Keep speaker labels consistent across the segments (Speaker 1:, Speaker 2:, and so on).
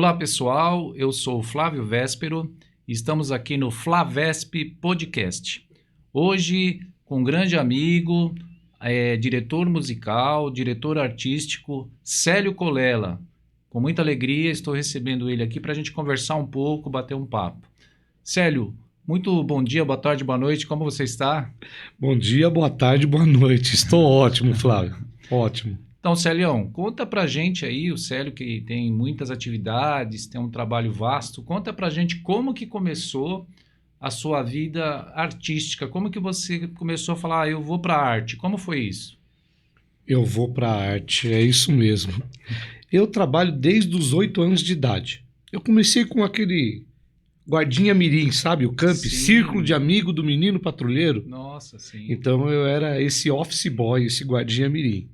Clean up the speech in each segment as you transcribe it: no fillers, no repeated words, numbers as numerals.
Speaker 1: Olá pessoal, eu sou o Flávio Véspero e estamos aqui no Flavesp Podcast. Hoje com um grande amigo, diretor musical, diretor artístico, Célio Colella. Com muita alegria estou recebendo ele aqui para a gente conversar um pouco, bater um papo. Célio, muito bom dia, boa tarde, boa noite, como você está?
Speaker 2: Bom dia, boa tarde, boa noite. Estou ótimo, Flávio. Ótimo.
Speaker 1: Então, Célião, conta pra gente aí, o Célio que tem muitas atividades, tem um trabalho vasto, conta pra gente como que começou a sua vida artística, como que você começou a falar, eu vou pra arte, como foi isso?
Speaker 2: Eu vou para a arte, é isso mesmo. Eu trabalho desde os 8 anos de idade. Eu comecei com aquele guardinha mirim, sabe? O camp,
Speaker 1: Sim.
Speaker 2: círculo de amigo do menino patrulheiro.
Speaker 1: Nossa, sim.
Speaker 2: Então eu era esse office boy, esse guardinha mirim.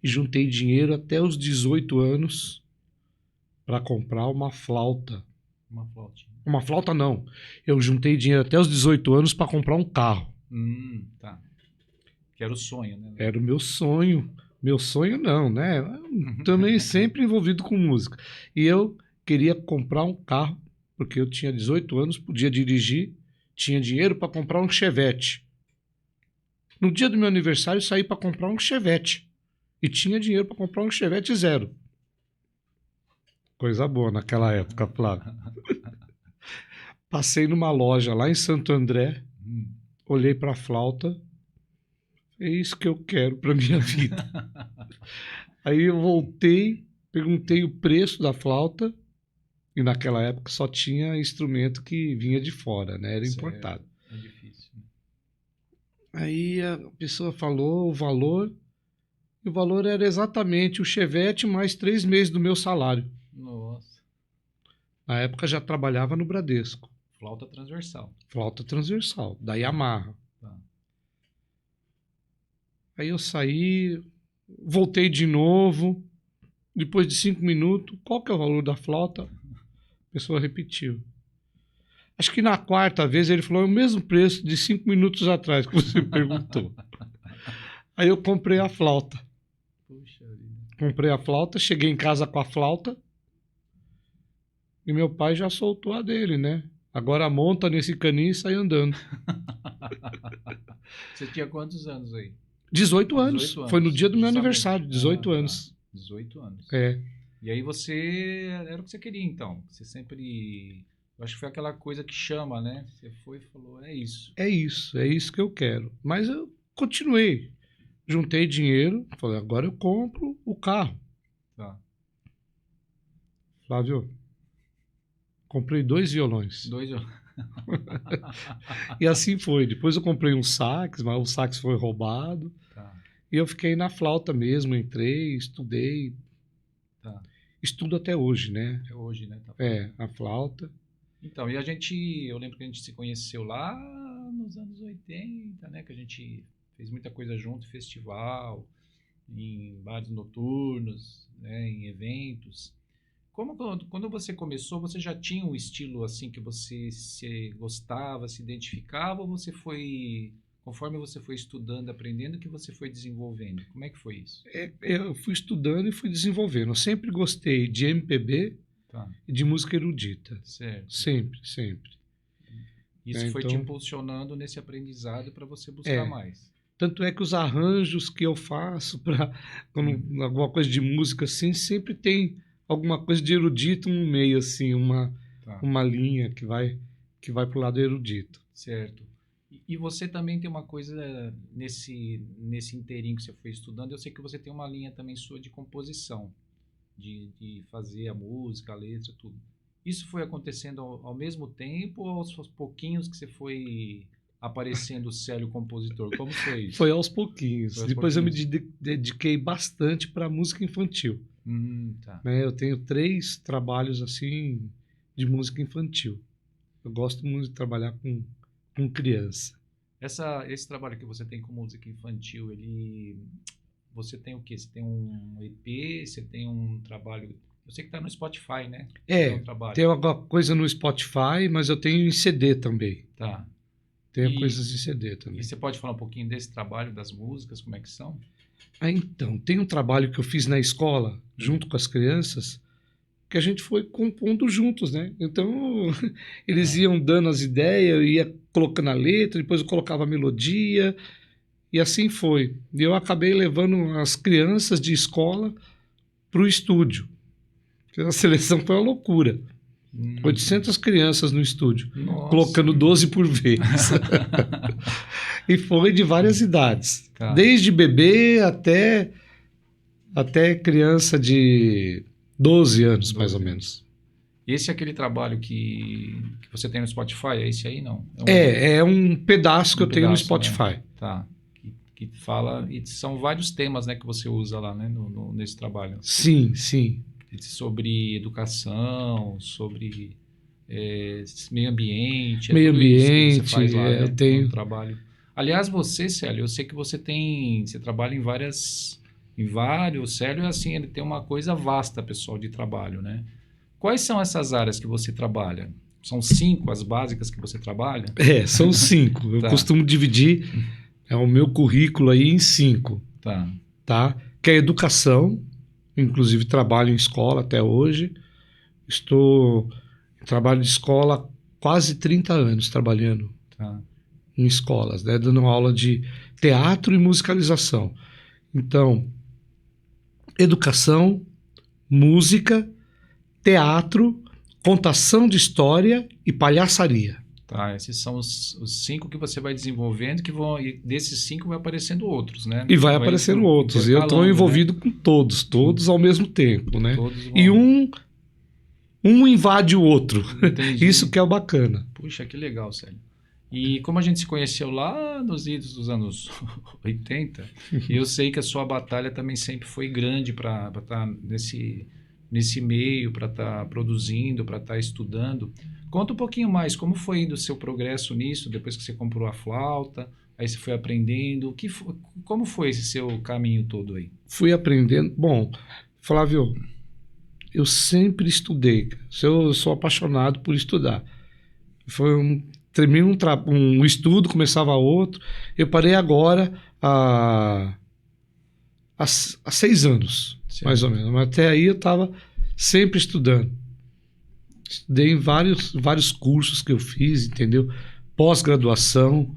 Speaker 2: E juntei dinheiro até os 18 anos para comprar uma flauta.
Speaker 1: Uma flautinha.
Speaker 2: Uma flauta não. Eu juntei dinheiro até os 18 anos para comprar um carro.
Speaker 1: Tá. Que era o sonho, né?
Speaker 2: Era o meu sonho. Meu sonho não, né? Eu também sempre envolvido com música. E eu queria comprar um carro, porque eu tinha 18 anos, podia dirigir, tinha dinheiro para comprar um Chevette. No dia do meu aniversário, saí para comprar um Chevette. E tinha dinheiro para comprar um Chevette zero. Coisa boa naquela época, Flávio. Passei numa loja lá em Santo André, olhei para a flauta, é isso que eu quero para minha vida. Aí eu voltei, perguntei o preço da flauta, e naquela época só tinha instrumento que vinha de fora, né? Era
Speaker 1: Certo.
Speaker 2: importado.
Speaker 1: É difícil, né?
Speaker 2: Aí a pessoa falou o valor, e o valor era exatamente o Chevette mais 3 meses do meu salário.
Speaker 1: Nossa,
Speaker 2: Na época já trabalhava no Bradesco.
Speaker 1: flauta transversal.
Speaker 2: Flauta transversal, da Yamaha.
Speaker 1: Tá.
Speaker 2: Aí eu saí, voltei de novo. Depois de 5 minutos, qual que é o valor da flauta? A pessoa repetiu. Acho que na quarta vez ele falou, é o mesmo preço de 5 minutos atrás que você perguntou. Aí eu comprei a flauta.
Speaker 1: Puxa vida.
Speaker 2: Comprei a flauta, cheguei em casa com a flauta. E meu pai já soltou a dele, né? Agora monta nesse caninho e sai andando.
Speaker 1: Você tinha quantos anos aí?
Speaker 2: 18 anos.
Speaker 1: 18 anos.
Speaker 2: Foi no dia do meu
Speaker 1: Justamente.
Speaker 2: aniversário, 18 anos.
Speaker 1: Tá. 18 anos.
Speaker 2: É.
Speaker 1: E aí você, era o que você queria então, você sempre, eu acho que foi aquela coisa que chama, né? Você foi e falou, é isso.
Speaker 2: É isso que eu quero. Mas eu continuei. Juntei dinheiro, falei, agora eu compro o carro.
Speaker 1: Tá.
Speaker 2: Flávio, comprei 2 violões.
Speaker 1: 2
Speaker 2: E assim foi. Depois eu comprei um sax, mas o sax foi roubado.
Speaker 1: Tá,
Speaker 2: E eu fiquei na flauta mesmo, entrei, estudei.
Speaker 1: tá.
Speaker 2: Estudo até hoje, né?
Speaker 1: É hoje, né? Tá.
Speaker 2: É, a flauta.
Speaker 1: Então, e eu lembro que a gente se conheceu lá nos anos 80, né? Que a gente fez muita coisa junto, festival, em bares noturnos, né? Em eventos. Quando você começou, você já tinha um estilo assim que você se gostava, se identificava, ou você foi, conforme você foi estudando, aprendendo, que você foi desenvolvendo? Como é que foi isso?
Speaker 2: Eu fui estudando e fui desenvolvendo. Eu sempre gostei de MPB
Speaker 1: Tá,
Speaker 2: e de música erudita.
Speaker 1: certo.
Speaker 2: Sempre, sempre.
Speaker 1: Isso foi te
Speaker 2: Então,
Speaker 1: impulsionando nesse aprendizado para você buscar mais.
Speaker 2: tanto é que os arranjos que eu faço para alguma coisa de música assim, sempre tem alguma coisa de erudito no meio, assim,
Speaker 1: Tá,
Speaker 2: uma linha que vai para o lado erudito.
Speaker 1: certo. E você também tem uma coisa nesse inteirinho que você foi estudando, eu sei que você tem uma linha também sua de composição, de fazer a música, a letra, tudo. Isso foi acontecendo ao mesmo tempo ou aos pouquinhos que você foi aparecendo o Célio compositor? Como foi isso?
Speaker 2: Foi aos pouquinhos.
Speaker 1: Foi aos
Speaker 2: Depois eu me
Speaker 1: pouquinhos.
Speaker 2: dediquei bastante para música infantil.
Speaker 1: Tá.
Speaker 2: Né? Eu tenho 3 trabalhos assim de música infantil. Eu gosto muito de trabalhar com criança.
Speaker 1: Esse trabalho que você tem com música infantil, você tem o quê? Você tem um EP, você tem um trabalho... Eu sei que está no Spotify, né? Um trabalho.
Speaker 2: Tem alguma coisa no Spotify, mas eu tenho em CD também.
Speaker 1: Tá.
Speaker 2: Tenho coisas em CD também.
Speaker 1: E você pode falar um pouquinho desse trabalho, das músicas, como é que são?
Speaker 2: Então, tem um trabalho que eu fiz na escola, junto com as crianças, que a gente foi compondo juntos, né? Então, eles iam dando as ideias, eu ia colocando a letra, depois eu colocava a melodia, e assim foi. E eu acabei levando as crianças de escola para o estúdio. A seleção foi uma loucura. 800 crianças no estúdio,
Speaker 1: Nossa.
Speaker 2: colocando 12 por vez. E foi de várias idades.
Speaker 1: Tá.
Speaker 2: Desde bebê até criança de 12 anos, mais ou menos.
Speaker 1: Esse é aquele trabalho que você tem no Spotify? É esse aí, não?
Speaker 2: É um pedaço que eu tenho no
Speaker 1: pedaço,
Speaker 2: Spotify.
Speaker 1: né? Tá. Que fala... E são vários temas, né, que você usa lá, né, nesse trabalho.
Speaker 2: Sim, sim.
Speaker 1: Sobre educação, sobre meio ambiente.
Speaker 2: Meio
Speaker 1: tudo isso que
Speaker 2: ambiente,
Speaker 1: você faz lá, né,
Speaker 2: eu tenho.
Speaker 1: no trabalho. Aliás, você, Célio, eu sei que você trabalha em vários... Célio é assim, ele tem uma coisa vasta, pessoal, de trabalho, né? Quais são essas áreas que você trabalha? São 5 as básicas que você trabalha?
Speaker 2: São 5. Eu
Speaker 1: Tá.
Speaker 2: costumo dividir o meu currículo aí em 5. Tá? Que é a educação, inclusive trabalho em escola até hoje. Estou em trabalho de escola há quase 30 anos trabalhando em escolas, né? Dando aula de teatro e musicalização. Então, educação, música, teatro, contação de história e palhaçaria.
Speaker 1: Tá, esses são os 5 que você vai desenvolvendo, e desses 5 vai aparecendo outros, né?
Speaker 2: E vai aparecendo outros. E eu estou envolvido, né, com todos ao mesmo tempo, né? E um invade o outro.
Speaker 1: Entendi.
Speaker 2: Isso que é o bacana.
Speaker 1: Puxa, que legal, Célio. E como a gente se conheceu lá nos idos dos anos 80, eu sei que a sua batalha também sempre foi grande para estar nesse meio, para estar produzindo, para estar estudando. Conta um pouquinho mais, como foi indo o seu progresso nisso, depois que você comprou a flauta, aí você foi aprendendo, como foi esse seu caminho todo aí? Fui aprendendo.
Speaker 2: Bom, Flávio, eu sempre estudei, eu sou apaixonado por estudar. Termina um estudo, começava outro. Eu parei agora há 6 anos, certo, mais ou menos. Mas até aí eu estava sempre estudando. Estudei em vários cursos que eu fiz, entendeu? Pós-graduação,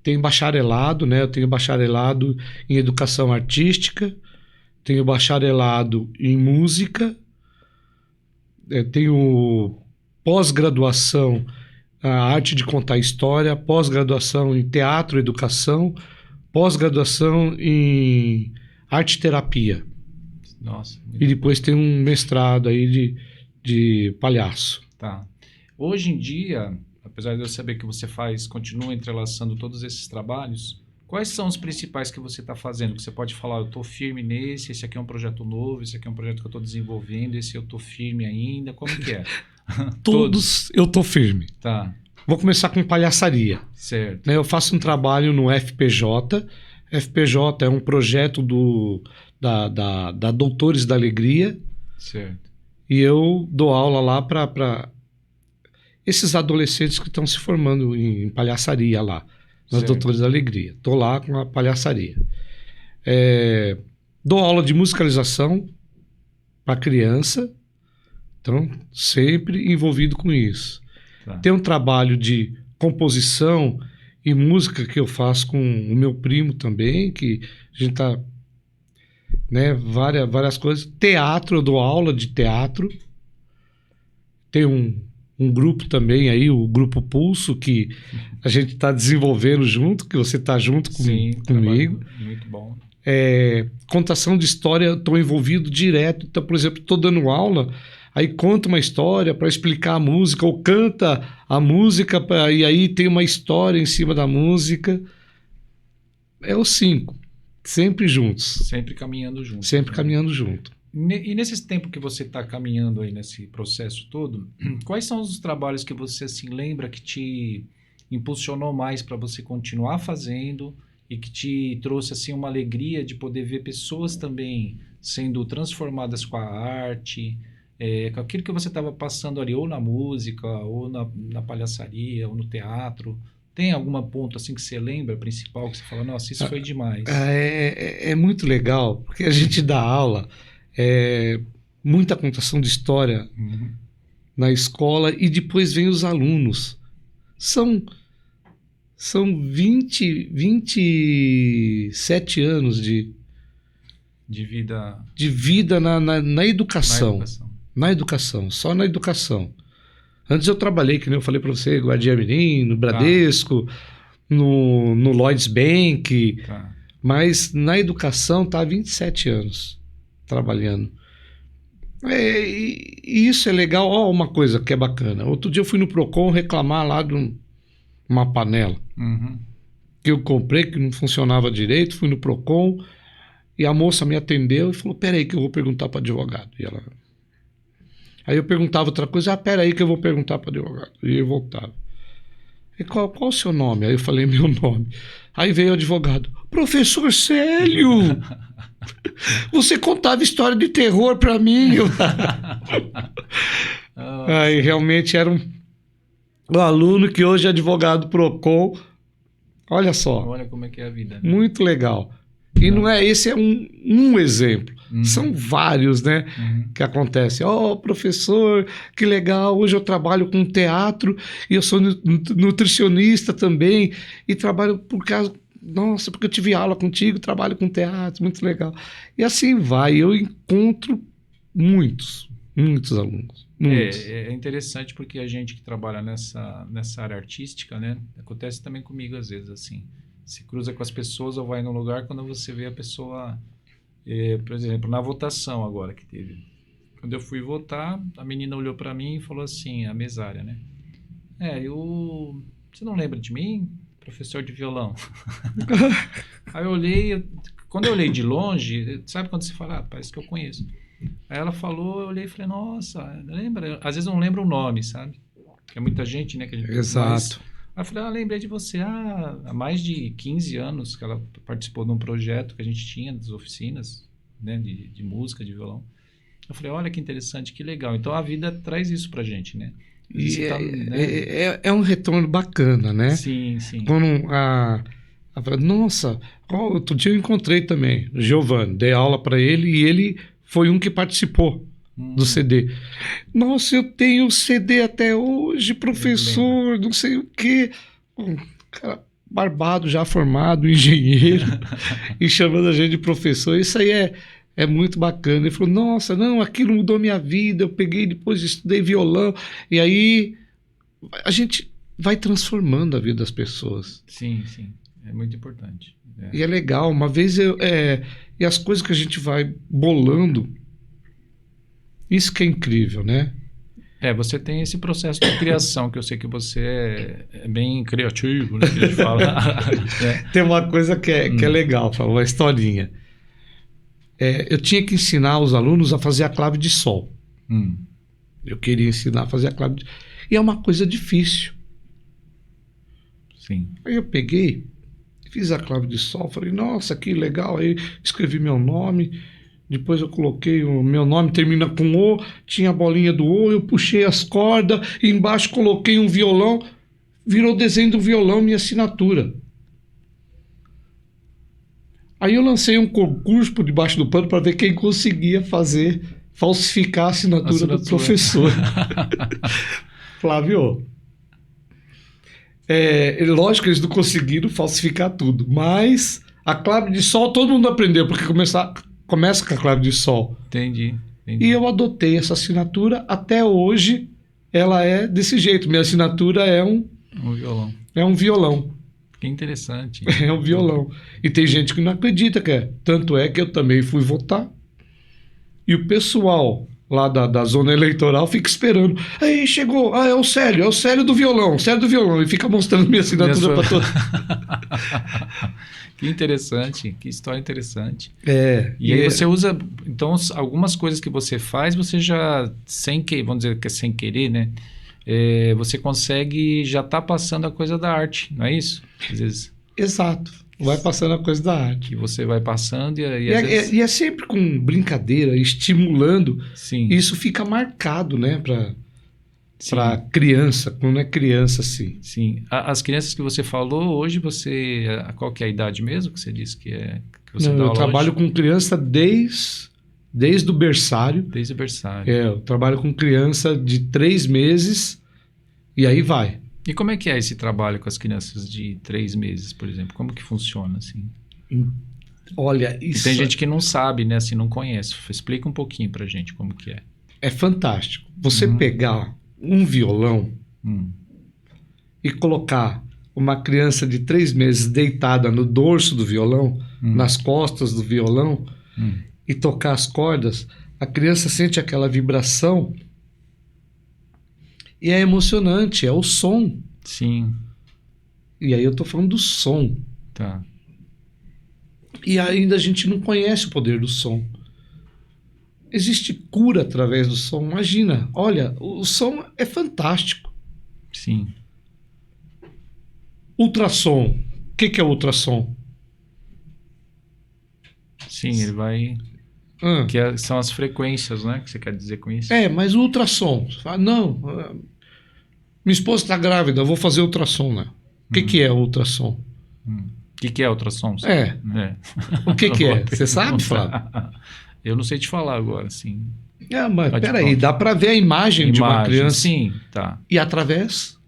Speaker 2: tenho bacharelado, né? Eu tenho bacharelado em educação artística, tenho bacharelado em música, tenho pós-graduação a arte de contar história, pós-graduação em teatro e educação, pós-graduação em arte-terapia.
Speaker 1: Nossa.
Speaker 2: E depois tem um mestrado aí de palhaço.
Speaker 1: Tá. Hoje em dia, apesar de eu saber que você continua entrelaçando todos esses trabalhos, quais são os principais que você está fazendo? Que você pode falar, eu estou firme nesse, esse aqui é um projeto novo, esse aqui é um projeto que eu estou desenvolvendo, esse eu estou firme ainda, como que é?
Speaker 2: Todos eu estou firme.
Speaker 1: Tá.
Speaker 2: Vou começar com palhaçaria.
Speaker 1: Certo.
Speaker 2: Eu faço um trabalho no FPJ. FPJ é um projeto da Doutores da Alegria.
Speaker 1: Certo.
Speaker 2: E eu dou aula lá para esses adolescentes que estão se formando em palhaçaria lá, nas Doutores da Alegria. Estou lá com a palhaçaria. Dou aula de musicalização para criança. Então, sempre envolvido com isso. Tá. Tem um trabalho de composição e música que eu faço com o meu primo também, que a gente está, né, várias coisas. Teatro, eu dou aula de teatro. Tem um grupo também aí, o Grupo Pulso, que a gente está desenvolvendo junto, que você está junto comigo.
Speaker 1: Muito bom.
Speaker 2: Contação de história, estou envolvido direto. Então, por exemplo, estou dando aula, aí conta uma história para explicar a música, ou canta a música, e aí tem uma história em cima da música. É os 5, sempre juntos.
Speaker 1: Sempre caminhando juntos.
Speaker 2: Sempre caminhando junto.
Speaker 1: E nesse tempo que você está caminhando aí nesse processo todo, quais são os trabalhos que você assim, lembra que te impulsionou mais para você continuar fazendo e que te trouxe assim, uma alegria de poder ver pessoas também sendo transformadas com a arte, com aquilo que você estava passando ali, ou na música, ou na palhaçaria, ou no teatro? Tem alguma ponto assim que você lembra, principal, que você fala, nossa, isso foi demais?
Speaker 2: É muito legal, porque a gente dá aula, muita contação de história na escola e depois vem os alunos. São 27 anos de vida na educação. Na educação, só na educação. Antes eu trabalhei, que nem eu falei para você, Guardia Mirim, no Bradesco, no Lloyds Bank, mas na educação está há 27 anos trabalhando. E isso é legal. Ó, uma coisa que é bacana. Outro dia eu fui no Procon reclamar lá de uma panela que eu comprei, que não funcionava direito. Fui no Procon e a moça me atendeu e falou, peraí que eu vou perguntar para o advogado. Aí eu perguntava outra coisa, peraí que eu vou perguntar para o advogado. E eu voltava. E qual o seu nome? Aí eu falei meu nome. Aí veio o advogado, professor Célio, você contava história de terror para mim. Aí realmente era um aluno que hoje é advogado Procon. Olha só.
Speaker 1: Olha como é que é a vida.
Speaker 2: Muito legal. E não é, esse é um exemplo. São vários, né, que acontecem. Professor, que legal, hoje eu trabalho com teatro e eu sou nutricionista também e trabalho nossa, porque eu tive aula contigo, trabalho com teatro, muito legal. E assim vai, eu encontro muitos alunos.
Speaker 1: É interessante porque a gente que trabalha nessa área artística, né, acontece também comigo às vezes, assim, se cruza com as pessoas ou vai num lugar, quando você vê a pessoa, por exemplo, na votação agora que teve, quando eu fui votar, a menina olhou para mim e falou assim, a mesária, né, você não lembra de mim? Professor de violão. Aí eu olhei, quando eu olhei de longe, sabe quando você fala, parece que eu conheço. Aí ela falou, eu olhei e falei, nossa, lembra? Às vezes não lembra o nome, sabe? Porque é muita gente, né? Que a gente
Speaker 2: Exato.
Speaker 1: Aí eu falei, lembrei de você. Há mais de 15 anos que ela participou de um projeto que a gente tinha, das oficinas, né? De música, de violão. Eu falei, olha que interessante, que legal. Então a vida traz isso pra gente, né?
Speaker 2: É um retorno bacana, né?
Speaker 1: Sim, sim.
Speaker 2: Quando nossa, outro dia eu encontrei também o Giovanni, dei aula para ele e ele foi um que participou do CD. Nossa, eu tenho o CD até hoje, professor, não sei o quê. Cara, barbado, já formado, engenheiro, e chamando a gente de professor. Isso aí é muito bacana. Ele falou, nossa, não, aquilo mudou minha vida, eu peguei, depois estudei violão, e aí a gente vai transformando a vida das pessoas.
Speaker 1: Sim, sim, é muito importante.
Speaker 2: E é legal, uma vez e as coisas que a gente vai bolando, isso que é incrível, né?
Speaker 1: Você tem esse processo de criação, que eu sei que você é bem criativo, né, que a gente fala.
Speaker 2: Tem uma coisa que é legal, uma historinha. Eu tinha que ensinar os alunos a fazer a clave de sol. Eu queria ensinar a fazer a clave de... E é uma coisa difícil.
Speaker 1: Sim.
Speaker 2: Aí eu peguei, fiz a clave de sol, falei, nossa, que legal. Aí escrevi meu nome, depois eu coloquei o meu nome, termina com O, tinha a bolinha do O, eu puxei as cordas, e embaixo coloquei um violão, virou o desenho do violão, minha assinatura. Aí eu lancei um concurso por debaixo do pano para ver quem conseguia falsificar a assinatura do professor. Flávio, lógico que eles não conseguiram falsificar tudo, mas a clave de sol todo mundo aprendeu, porque começa com a clave de sol.
Speaker 1: Entendi.
Speaker 2: E eu adotei essa assinatura, até hoje ela é desse jeito, minha assinatura é um
Speaker 1: violão.
Speaker 2: É um violão.
Speaker 1: Que interessante.
Speaker 2: É um violão. E tem gente que não acredita que é. Tanto é que eu também fui votar. E o pessoal lá da zona eleitoral fica esperando. Aí chegou, é o Célio do violão, E fica mostrando minha assinatura para todos.
Speaker 1: Que interessante, que história interessante.
Speaker 2: E
Speaker 1: aí você usa, então, algumas coisas que você faz, você já, vamos dizer que é sem querer, né? Você consegue, já tá passando a coisa da arte, não é isso? Às vezes.
Speaker 2: Exato. Vai passando a coisa da arte.
Speaker 1: Que você vai passando
Speaker 2: e às vezes... é sempre com brincadeira, estimulando.
Speaker 1: Sim.
Speaker 2: Isso fica marcado, né? Para criança, quando é criança, assim.
Speaker 1: Sim. As crianças que você falou, hoje qual que é a idade mesmo que você disse que você dá aula
Speaker 2: eu trabalho
Speaker 1: hoje?
Speaker 2: com criança desde desde o berçário.
Speaker 1: Desde o berçário.
Speaker 2: Eu trabalho com criança de 3 meses e aí vai.
Speaker 1: E como é que é esse trabalho com as crianças de 3 meses, por exemplo? Como que funciona, assim?
Speaker 2: Olha,
Speaker 1: E
Speaker 2: isso
Speaker 1: tem gente que não sabe, né? Assim, não conhece. Explica um pouquinho pra gente como que é.
Speaker 2: é fantástico. Você pegar um violão e colocar uma criança de 3 meses deitada no dorso do violão, nas costas do violão, e tocar as cordas, a criança sente aquela vibração e é emocionante, é o som.
Speaker 1: Sim.
Speaker 2: E aí eu tô falando do som.
Speaker 1: Tá.
Speaker 2: E ainda a gente não conhece o poder do som. Existe cura através do som. Imagina, olha, o som é fantástico.
Speaker 1: Sim.
Speaker 2: Ultrassom. O que é ultrassom?
Speaker 1: Sim, ele vai... são as frequências, né? Que você quer dizer com isso?
Speaker 2: Mas o ultrassom. Você fala, não, minha esposa está grávida, eu vou fazer ultrassom, né? O que é ultrassom?
Speaker 1: O que é ultrassom?
Speaker 2: O que é? Você sabe, Flávio?
Speaker 1: Eu não sei te falar agora, sim.
Speaker 2: Mas peraí, dá para ver a imagem de uma criança.
Speaker 1: Sim, tá.
Speaker 2: E através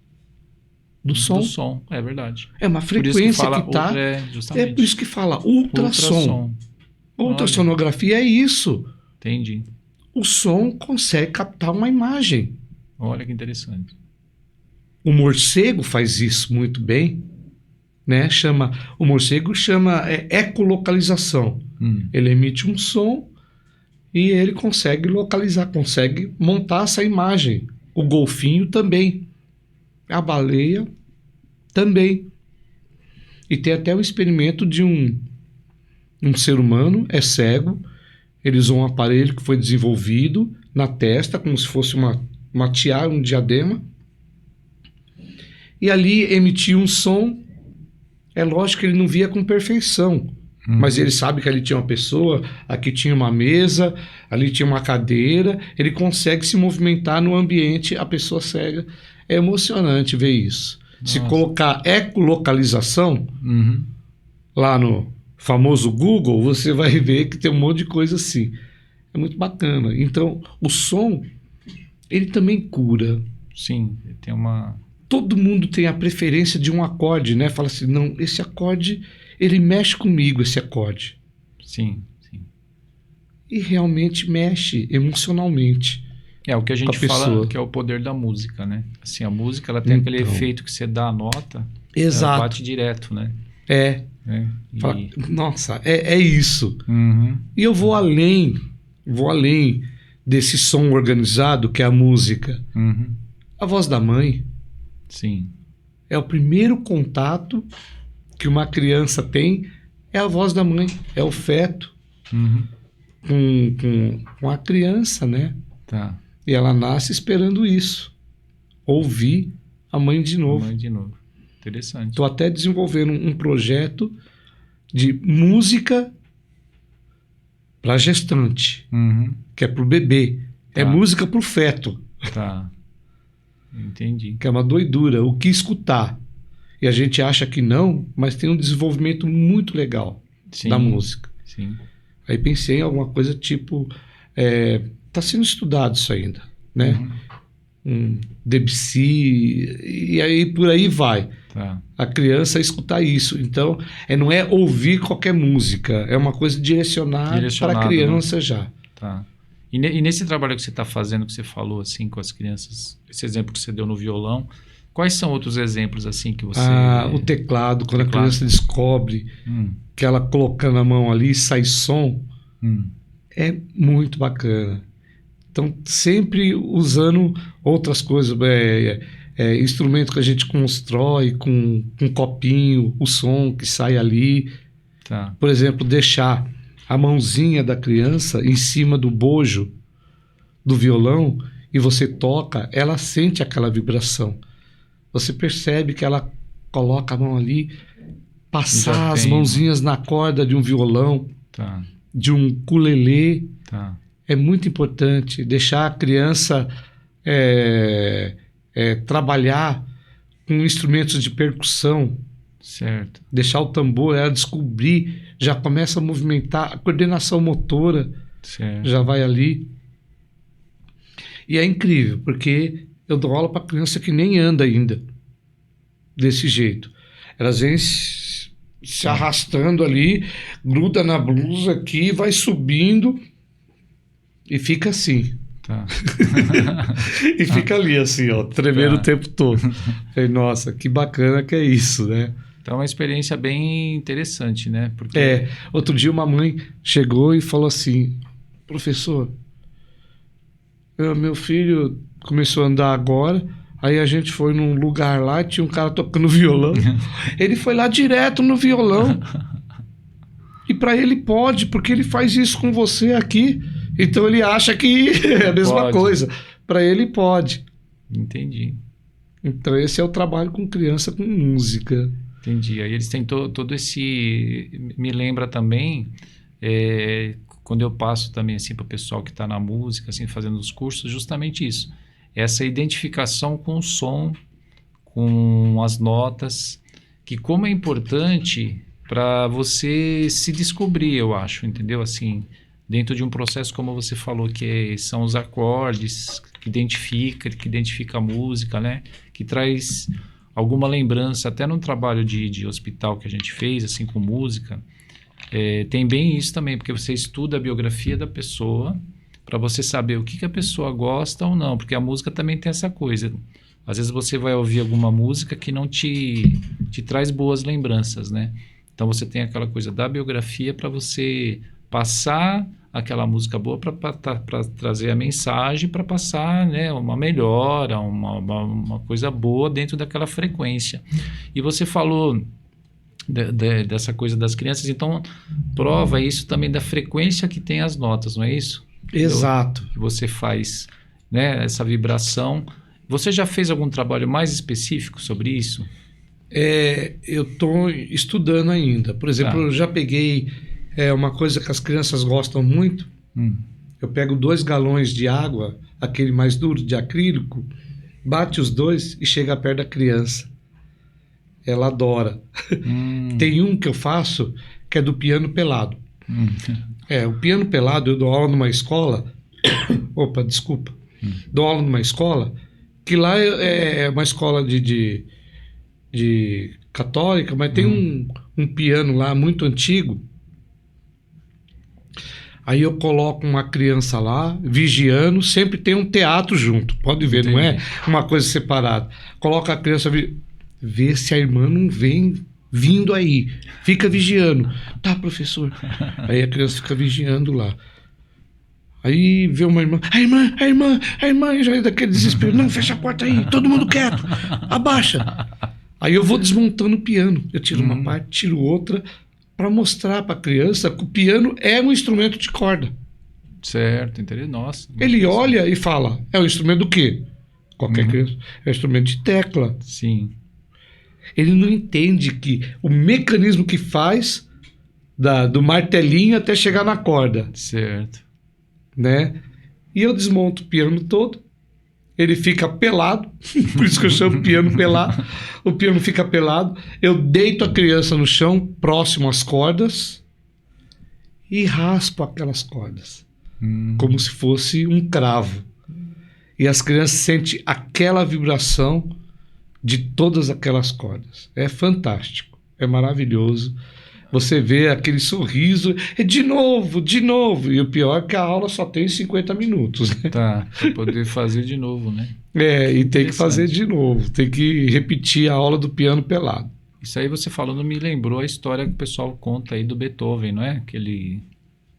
Speaker 2: do som.
Speaker 1: Do som, é verdade.
Speaker 2: É uma frequência que está.
Speaker 1: Justamente.
Speaker 2: É por isso que fala ultrassom. Ultrassonografia é isso.
Speaker 1: Entendi.
Speaker 2: O som consegue captar uma imagem.
Speaker 1: Olha que interessante.
Speaker 2: O morcego faz isso muito bem, né? O morcego chama ecolocalização. Ele emite um som e ele consegue localizar, consegue montar essa imagem. O golfinho também. A baleia também. E tem até um experimento de um ser humano, é cego, ele usou um aparelho que foi desenvolvido na testa, como se fosse uma tiara, um diadema, e ali emitia um som. É lógico que ele não via com perfeição, mas ele sabe que ali tinha uma pessoa, aqui tinha uma mesa, ali tinha uma cadeira, ele consegue se movimentar no ambiente, a pessoa cega. É emocionante ver isso. Nossa. Se colocar ecolocalização lá no famoso Google, você vai ver que tem um monte de coisa assim. É muito bacana. Então, o som, ele também cura.
Speaker 1: Sim, tem uma...
Speaker 2: Todo mundo tem a preferência de um acorde, né? Fala assim, não, esse acorde, ele mexe comigo, esse acorde.
Speaker 1: Sim, sim.
Speaker 2: E realmente mexe emocionalmente.
Speaker 1: É o que a gente fala que é o poder da música, né? Assim, a música, ela tem aquele efeito que você dá a nota,
Speaker 2: exato,
Speaker 1: ela bate direto, né?
Speaker 2: Nossa, é isso. E eu vou além desse som organizado que é a música. A voz da mãe.
Speaker 1: Sim.
Speaker 2: É o primeiro contato que uma criança tem, é a voz da mãe, é o feto com a criança, né?
Speaker 1: Tá.
Speaker 2: E ela nasce esperando isso. Ouvir a mãe de novo.
Speaker 1: A mãe de novo. Interessante.
Speaker 2: Estou até desenvolvendo um projeto de música para gestante, que é para o bebê. Tá. É música para o feto.
Speaker 1: Tá. Entendi.
Speaker 2: Que é uma doidura. O que escutar. E a gente acha que não, mas tem um desenvolvimento muito legal da música.
Speaker 1: Sim.
Speaker 2: Aí pensei em alguma coisa tipo... Está sendo estudado isso ainda, né? Debussy, e aí por aí vai.
Speaker 1: Tá.
Speaker 2: A criança escutar isso. Então, não é ouvir qualquer música, é uma coisa direcionada para a criança, né? Já.
Speaker 1: Tá. E nesse trabalho que você está fazendo, que você falou assim com as crianças, esse exemplo que você deu no violão, quais são outros exemplos assim que você...
Speaker 2: O teclado, quando a criança descobre que ela colocando a mão ali sai som, é muito bacana. Então, sempre usando outras coisas, instrumento que a gente constrói com um copinho, o som que sai ali.
Speaker 1: Tá.
Speaker 2: Por exemplo, deixar a mãozinha da criança em cima do bojo do violão e você toca, ela sente aquela vibração. Você percebe que ela coloca a mão ali, passar as mãozinhas na corda de um violão,
Speaker 1: tá,
Speaker 2: de um ukulele.
Speaker 1: Tá.
Speaker 2: É muito importante deixar a criança trabalhar com instrumentos de percussão.
Speaker 1: Certo.
Speaker 2: Deixar o tambor, ela descobrir, já começa a movimentar a coordenação motora.
Speaker 1: Certo.
Speaker 2: já vai ali. E é incrível, porque eu dou aula para criança que nem anda ainda desse jeito. Elas vêm se arrastando ali, gruda na blusa aqui, vai subindo e fica assim.
Speaker 1: Tá.
Speaker 2: E fica ali assim, ó, tremendo o tempo todo. Falei, nossa, que bacana que é isso, né?
Speaker 1: Então é uma experiência bem interessante, né? Porque...
Speaker 2: outro dia uma mãe chegou e falou assim, professor, meu filho começou a andar agora, aí a gente foi num lugar lá, tinha um cara tocando violão, ele foi lá direto no violão, e para ele pode, porque ele faz isso com você aqui, então ele acha que é a mesma coisa, para ele pode.
Speaker 1: Entendi.
Speaker 2: Então esse é o trabalho com criança com música.
Speaker 1: Entendi. Aí eles têm todo esse... Me lembra também, quando eu passo também assim, para o pessoal que está na música, assim, fazendo os cursos, justamente isso. Essa identificação com o som, com as notas, que como é importante para você se descobrir, eu acho, entendeu? Assim, dentro de um processo, como você falou, que são os acordes, que identifica a música, né? Que traz alguma lembrança, até num trabalho de hospital que a gente fez, assim, com música, tem bem isso também, porque você estuda a biografia da pessoa para você saber o que a pessoa gosta ou não, porque a música também tem essa coisa. Às vezes você vai ouvir alguma música que não te traz boas lembranças, né? Então você tem aquela coisa da biografia para você passar aquela música boa para trazer a mensagem, para passar, né, uma melhora, uma coisa boa dentro daquela frequência. E você falou dessa coisa das crianças, então prova isso também da frequência que tem as notas, não é isso?
Speaker 2: Exato.
Speaker 1: Que você faz, né, essa vibração. Você já fez algum trabalho mais específico sobre isso?
Speaker 2: Eu estou estudando ainda. Por exemplo, eu já peguei uma coisa que as crianças gostam muito. Eu pego 2 galões de água, aquele mais duro de acrílico, bate os 2 e chega perto da criança. Ela adora. Tem um que eu faço que é do piano pelado. O piano pelado eu dou aula numa escola. Opa, desculpa. Dou aula numa escola que lá é uma escola de católica, mas tem um piano lá muito antigo. Aí eu coloco uma criança lá, vigiando, sempre tem um teatro junto, pode ver, não é uma coisa separada. Coloca a criança, vê se a irmã não vem vindo aí, fica vigiando. Tá, professor. Aí a criança fica vigiando lá. Aí vê uma irmã, a irmã, já é daquele desespero, não, fecha a porta aí, todo mundo quieto, abaixa. Aí eu vou desmontando o piano, eu tiro uma parte, tiro outra, para mostrar para a criança que o piano é um instrumento de corda.
Speaker 1: Certo, entendeu? Nossa.
Speaker 2: Ele olha e fala, é um instrumento do quê? Qualquer criança. É um instrumento de tecla.
Speaker 1: Sim.
Speaker 2: Ele não entende que o mecanismo que faz do martelinho até chegar na corda.
Speaker 1: Certo.
Speaker 2: Né? E eu desmonto o piano todo. Ele fica pelado, por isso que eu chamo piano pelado. O piano fica pelado. Eu deito a criança no chão, próximo às cordas, e raspo aquelas cordas, como se fosse um cravo. E as crianças sentem aquela vibração de todas aquelas cordas. É fantástico, é maravilhoso. Você vê aquele sorriso, de novo. E o pior é que a aula só tem 50 minutos. Né?
Speaker 1: Tá, para poder fazer de novo, né?
Speaker 2: E tem que fazer de novo. Tem que repetir a aula do piano pelado.
Speaker 1: Isso aí você falando me lembrou a história que o pessoal conta aí do Beethoven, não é? Que ele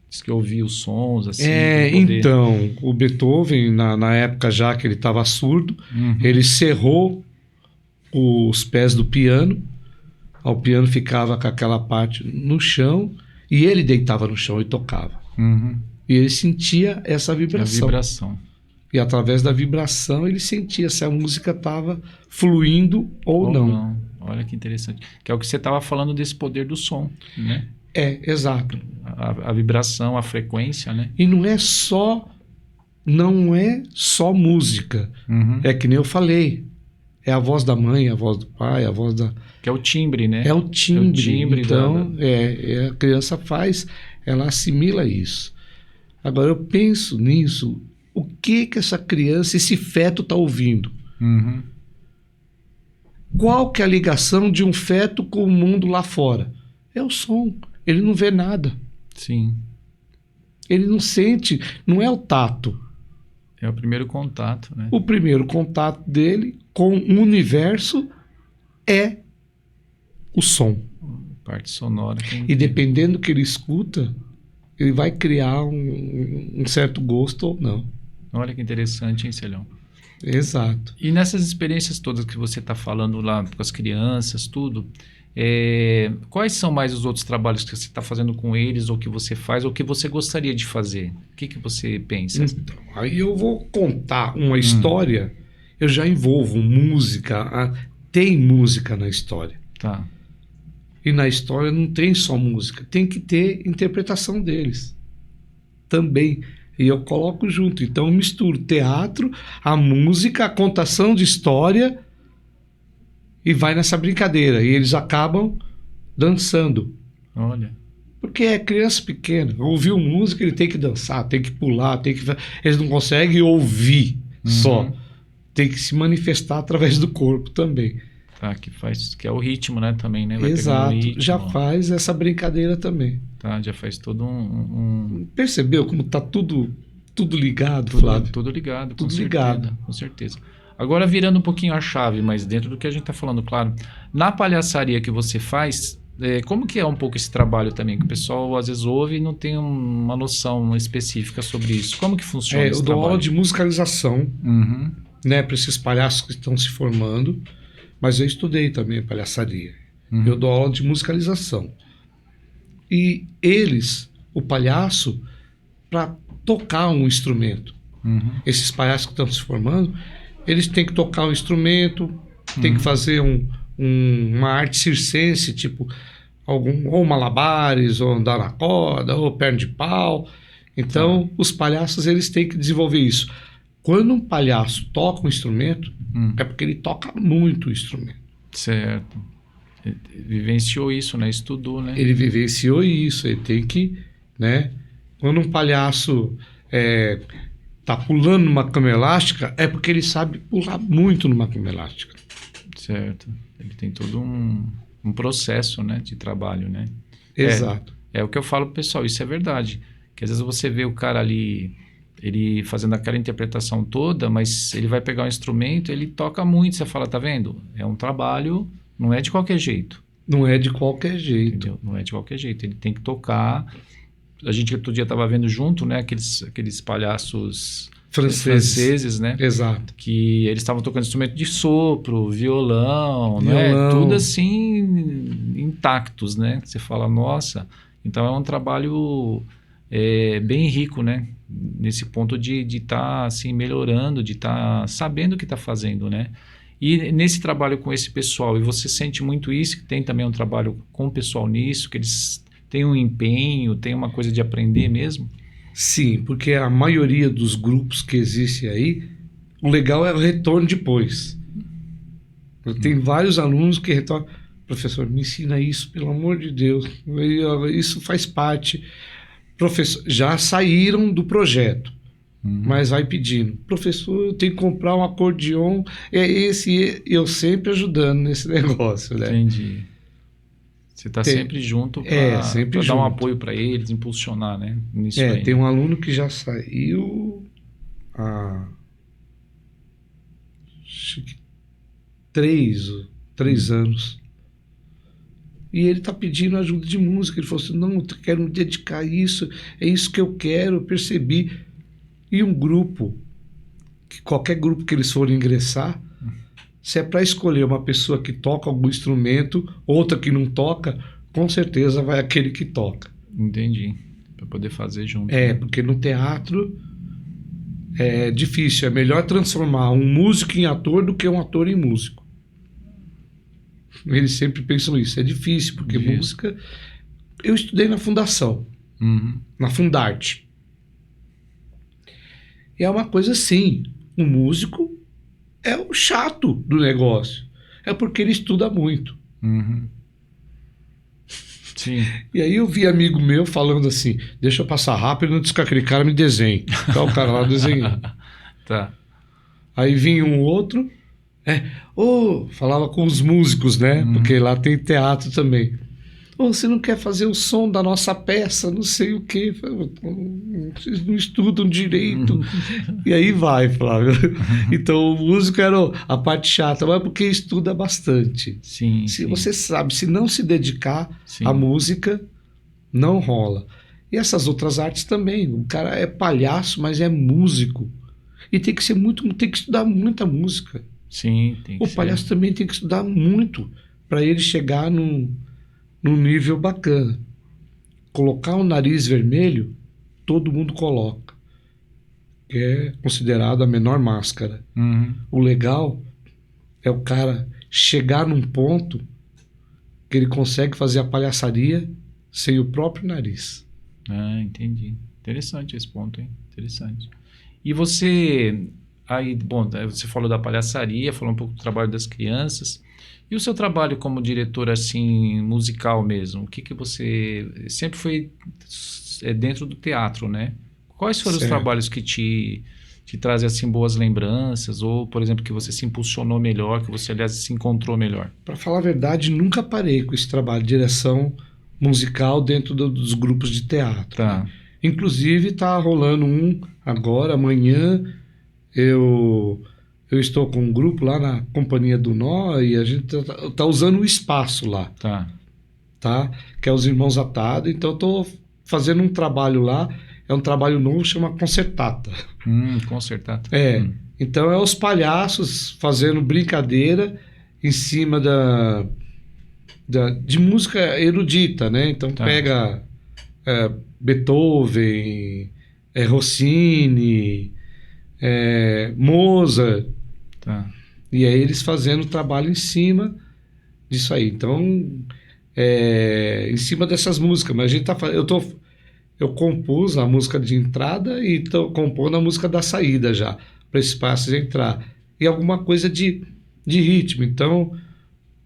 Speaker 1: diz que ouvia os sons, assim.
Speaker 2: Então, o Beethoven, na época já que ele estava surdo, ele cerrou os pés do piano. O piano ficava com aquela parte no chão e ele deitava no chão e tocava. E ele sentia essa vibração.
Speaker 1: A vibração.
Speaker 2: E através da vibração ele sentia se a música estava fluindo ou não.
Speaker 1: Olha que interessante. Que é o que você estava falando desse poder do som, né?
Speaker 2: Exato.
Speaker 1: A vibração, a frequência, né?
Speaker 2: E não é só música. É que nem eu falei. É a voz da mãe, a voz do pai, a voz da...
Speaker 1: Que é o timbre, né?
Speaker 2: É o timbre.
Speaker 1: Então,
Speaker 2: a criança ela assimila isso. Agora eu penso nisso, o que essa criança, esse feto está ouvindo?
Speaker 1: Uhum.
Speaker 2: Qual que é a ligação de um feto com o mundo lá fora? É o som. Ele não vê nada.
Speaker 1: Sim.
Speaker 2: Ele não sente, não é o tato.
Speaker 1: É o primeiro contato, né?
Speaker 2: O primeiro contato dele com o universo é o som.
Speaker 1: Parte sonora.
Speaker 2: E dependendo do que ele escuta, ele vai criar um certo gosto ou não.
Speaker 1: Olha que interessante, hein, Celhão?
Speaker 2: Exato.
Speaker 1: E nessas experiências todas que você está falando lá com as crianças, tudo, quais são mais os outros trabalhos que você está fazendo com eles, ou que você faz, ou que você gostaria de fazer? O que você pensa?
Speaker 2: Então, aí eu vou contar uma história, eu já envolvo música, tem música na história.
Speaker 1: Tá.
Speaker 2: E na história não tem só música, tem que ter interpretação deles também. E eu coloco junto. Então eu misturo teatro, a música, a contação de história e vai nessa brincadeira. E eles acabam dançando.
Speaker 1: Olha.
Speaker 2: Porque é criança pequena. Ouviu música, ele tem que dançar, tem que pular, eles não conseguem ouvir só. Tem que se manifestar através do corpo também.
Speaker 1: Tá, que é o ritmo, né, também, né? Vai
Speaker 2: Exato,
Speaker 1: ritmo,
Speaker 2: já faz essa brincadeira também.
Speaker 1: Tá, já faz todo
Speaker 2: Percebeu como tá tudo ligado, Flávio?
Speaker 1: Tudo ligado,
Speaker 2: tudo
Speaker 1: certeza,
Speaker 2: ligado.
Speaker 1: Com certeza. Agora, virando um pouquinho a chave, mas dentro do que a gente tá falando, claro. Na palhaçaria que você faz, como que é um pouco esse trabalho também? Que o pessoal às vezes ouve e não tem uma noção específica sobre isso. Como que funciona esse
Speaker 2: eu
Speaker 1: trabalho?
Speaker 2: dou aula de musicalização, né, para esses palhaços que estão se formando. Mas eu estudei também palhaçaria. Eu dou aula de musicalização. E eles, o palhaço, para tocar um instrumento. Esses palhaços que estão se formando, eles têm que tocar um instrumento, têm que fazer uma arte circense, tipo ou malabares, ou andar na corda, ou perna de pau. Então, os palhaços eles têm que desenvolver isso. Quando um palhaço toca um instrumento, é porque ele toca muito o instrumento.
Speaker 1: Certo. Ele vivenciou isso, né? Estudou, né?
Speaker 2: Ele vivenciou isso. Ele tem que, né? Quando um palhaço tá pulando numa cama elástica, é porque ele sabe pular muito numa cama elástica.
Speaker 1: Certo. Ele tem todo um processo, né? De trabalho, né?
Speaker 2: Exato.
Speaker 1: É o que eu falo pro pessoal. Isso é verdade. Que às vezes você vê o cara ali... ele fazendo aquela interpretação toda, mas ele vai pegar um instrumento, ele toca muito, você fala, tá vendo? É um trabalho, não é de qualquer jeito.
Speaker 2: Não é de qualquer jeito.
Speaker 1: Entendeu? Não é de qualquer jeito, ele tem que tocar. A gente outro dia estava vendo junto, né, aqueles palhaços franceses, né?
Speaker 2: Exato.
Speaker 1: Que eles estavam tocando instrumento de sopro, violão, né? Tudo assim, intactos, né? Você fala, nossa, então é um trabalho bem rico, né? Nesse ponto de estar assim, melhorando, de estar sabendo o que está fazendo, né? E nesse trabalho com esse pessoal, e você sente muito isso, que tem também um trabalho com o pessoal nisso, que eles têm um empenho, têm uma coisa de aprender mesmo?
Speaker 2: Sim, porque a maioria dos grupos que existem aí, o legal é o retorno depois. Tem vários alunos que retornam, professor, me ensina isso, pelo amor de Deus, isso faz parte. Professor, já saíram do projeto, mas vai pedindo, professor, eu tenho que comprar um acordeon, eu sempre ajudando nesse negócio, né?
Speaker 1: Entendi. Você está sempre junto para dar um apoio para eles, impulsionar, né? Nisso aí,
Speaker 2: tem um aluno que já saiu há acho que 3 anos. E ele está pedindo ajuda de música. Ele falou assim, não, eu quero me dedicar a isso, é isso que eu quero, eu percebi. E um grupo, qualquer grupo que eles forem ingressar, se é para escolher uma pessoa que toca algum instrumento, outra que não toca, com certeza vai aquele que toca.
Speaker 1: Entendi. Para poder fazer junto. Né?
Speaker 2: Porque no teatro é difícil. É melhor transformar um músico em ator do que um ator em músico. Eles sempre pensam isso. É difícil, porque música... Eu estudei na Fundação, na Fundarte. E é uma coisa assim, o músico é o chato do negócio. É porque ele estuda muito.
Speaker 1: Sim.
Speaker 2: E aí eu vi amigo meu falando assim, deixa eu passar rápido antes que aquele cara me desenhe. Então o cara lá desenhando.
Speaker 1: Tá.
Speaker 2: Aí vinha um outro, falava com os músicos, né? Porque lá tem teatro também. Você não quer fazer o som da nossa peça, não sei o quê. Vocês não estudam direito. E aí vai, Flávio. Então o músico era a parte chata, mas porque estuda bastante.
Speaker 1: Sim,
Speaker 2: Se
Speaker 1: sim.
Speaker 2: você sabe, se não se dedicar
Speaker 1: Sim.
Speaker 2: à música, não rola. E essas outras artes também. O cara é palhaço, mas é músico. E tem que estudar muita música.
Speaker 1: Sim, tem que
Speaker 2: O palhaço também tem que estudar muito para ele chegar num nível bacana. Colocar o nariz vermelho, todo mundo coloca. Que é considerado a menor máscara. O legal é o cara chegar num ponto que ele consegue fazer a palhaçaria sem o próprio nariz.
Speaker 1: Ah, entendi. Interessante esse ponto, hein? Interessante. E você, aí, bom, você falou da palhaçaria, falou um pouco do trabalho das crianças. E o seu trabalho como diretor, assim, musical mesmo? O que você... Sempre foi dentro do teatro, né? Quais foram os trabalhos que te trazem, assim, boas lembranças? Ou, por exemplo, que você se impulsionou melhor, que você, aliás, se encontrou melhor?
Speaker 2: Para falar a verdade, nunca parei com esse trabalho de direção musical dentro dos grupos de teatro.
Speaker 1: Tá.
Speaker 2: Inclusive, está rolando um agora, amanhã, eu estou com um grupo lá na Companhia do Nó e a gente tá usando o espaço lá. Tá? Que é os Irmãos Atado. Então, eu estou fazendo um trabalho lá. É um trabalho novo, chama Concertata.
Speaker 1: Concertata.
Speaker 2: Então, é os palhaços fazendo brincadeira em cima de música erudita, né? Então, pega Beethoven, Rossini, Mozart.
Speaker 1: Tá.
Speaker 2: E aí eles fazendo trabalho em cima disso aí. Então, em cima dessas músicas. Mas a gente eu compus a música de entrada e estou compondo a música da saída já, para esse espaço entrar. E alguma coisa de ritmo. Então, o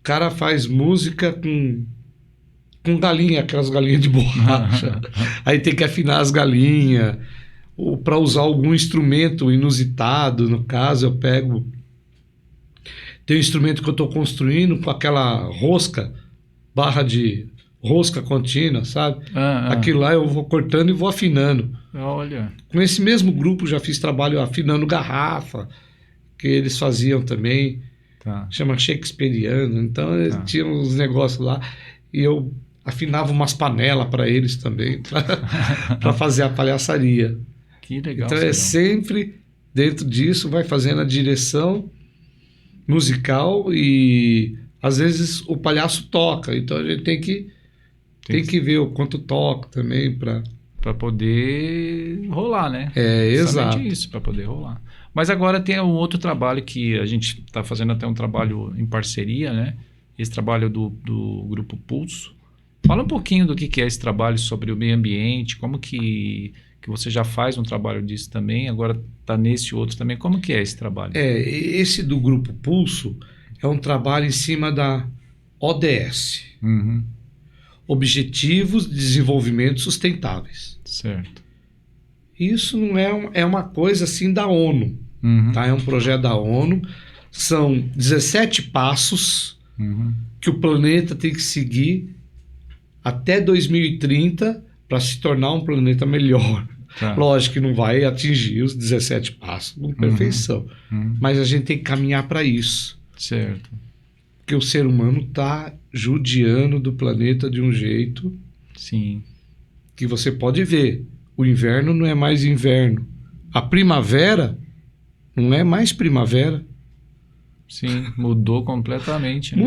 Speaker 2: cara faz música com galinha, aquelas galinhas de borracha. Aí tem que afinar as galinhas. Ou para usar algum instrumento inusitado, no caso, eu pego... Tem um instrumento que eu estou construindo com aquela barra de rosca contínua, sabe? Aquilo lá eu vou cortando e vou afinando.
Speaker 1: Olha.
Speaker 2: Com esse mesmo grupo já fiz trabalho afinando garrafa, que eles faziam também.
Speaker 1: Tá.
Speaker 2: Chama Shakespeareano. Então eles tinham uns negócios lá e eu afinava umas panelas para eles também, para fazer a palhaçaria.
Speaker 1: Que legal.
Speaker 2: Então sempre dentro disso vai fazendo a direção musical e às vezes o palhaço toca, então a gente tem que ver o quanto toca também para
Speaker 1: poder rolar, né?
Speaker 2: Exato.
Speaker 1: Isso, para poder rolar. Mas agora tem um outro trabalho que a gente está fazendo, até um trabalho em parceria, né? Esse trabalho do Grupo Pulso. Fala um pouquinho do que é esse trabalho sobre o meio ambiente, como que você já faz um trabalho disso também, agora está nesse outro também. Como que é esse trabalho?
Speaker 2: Esse do Grupo Pulso é um trabalho em cima da ODS. Objetivos de Desenvolvimento Sustentáveis.
Speaker 1: Certo.
Speaker 2: Isso não é uma coisa assim da ONU. Tá? É um projeto da ONU. São 17 passos que o planeta tem que seguir até 2030 para se tornar um planeta melhor. Tá. Lógico que não vai atingir os 17 passos com perfeição. Mas a gente tem que caminhar para isso.
Speaker 1: Certo.
Speaker 2: Porque o ser humano está judiando do planeta de um jeito...
Speaker 1: Sim.
Speaker 2: Que você pode ver. O inverno não é mais inverno. A primavera não é mais primavera.
Speaker 1: Sim, mudou completamente. Né?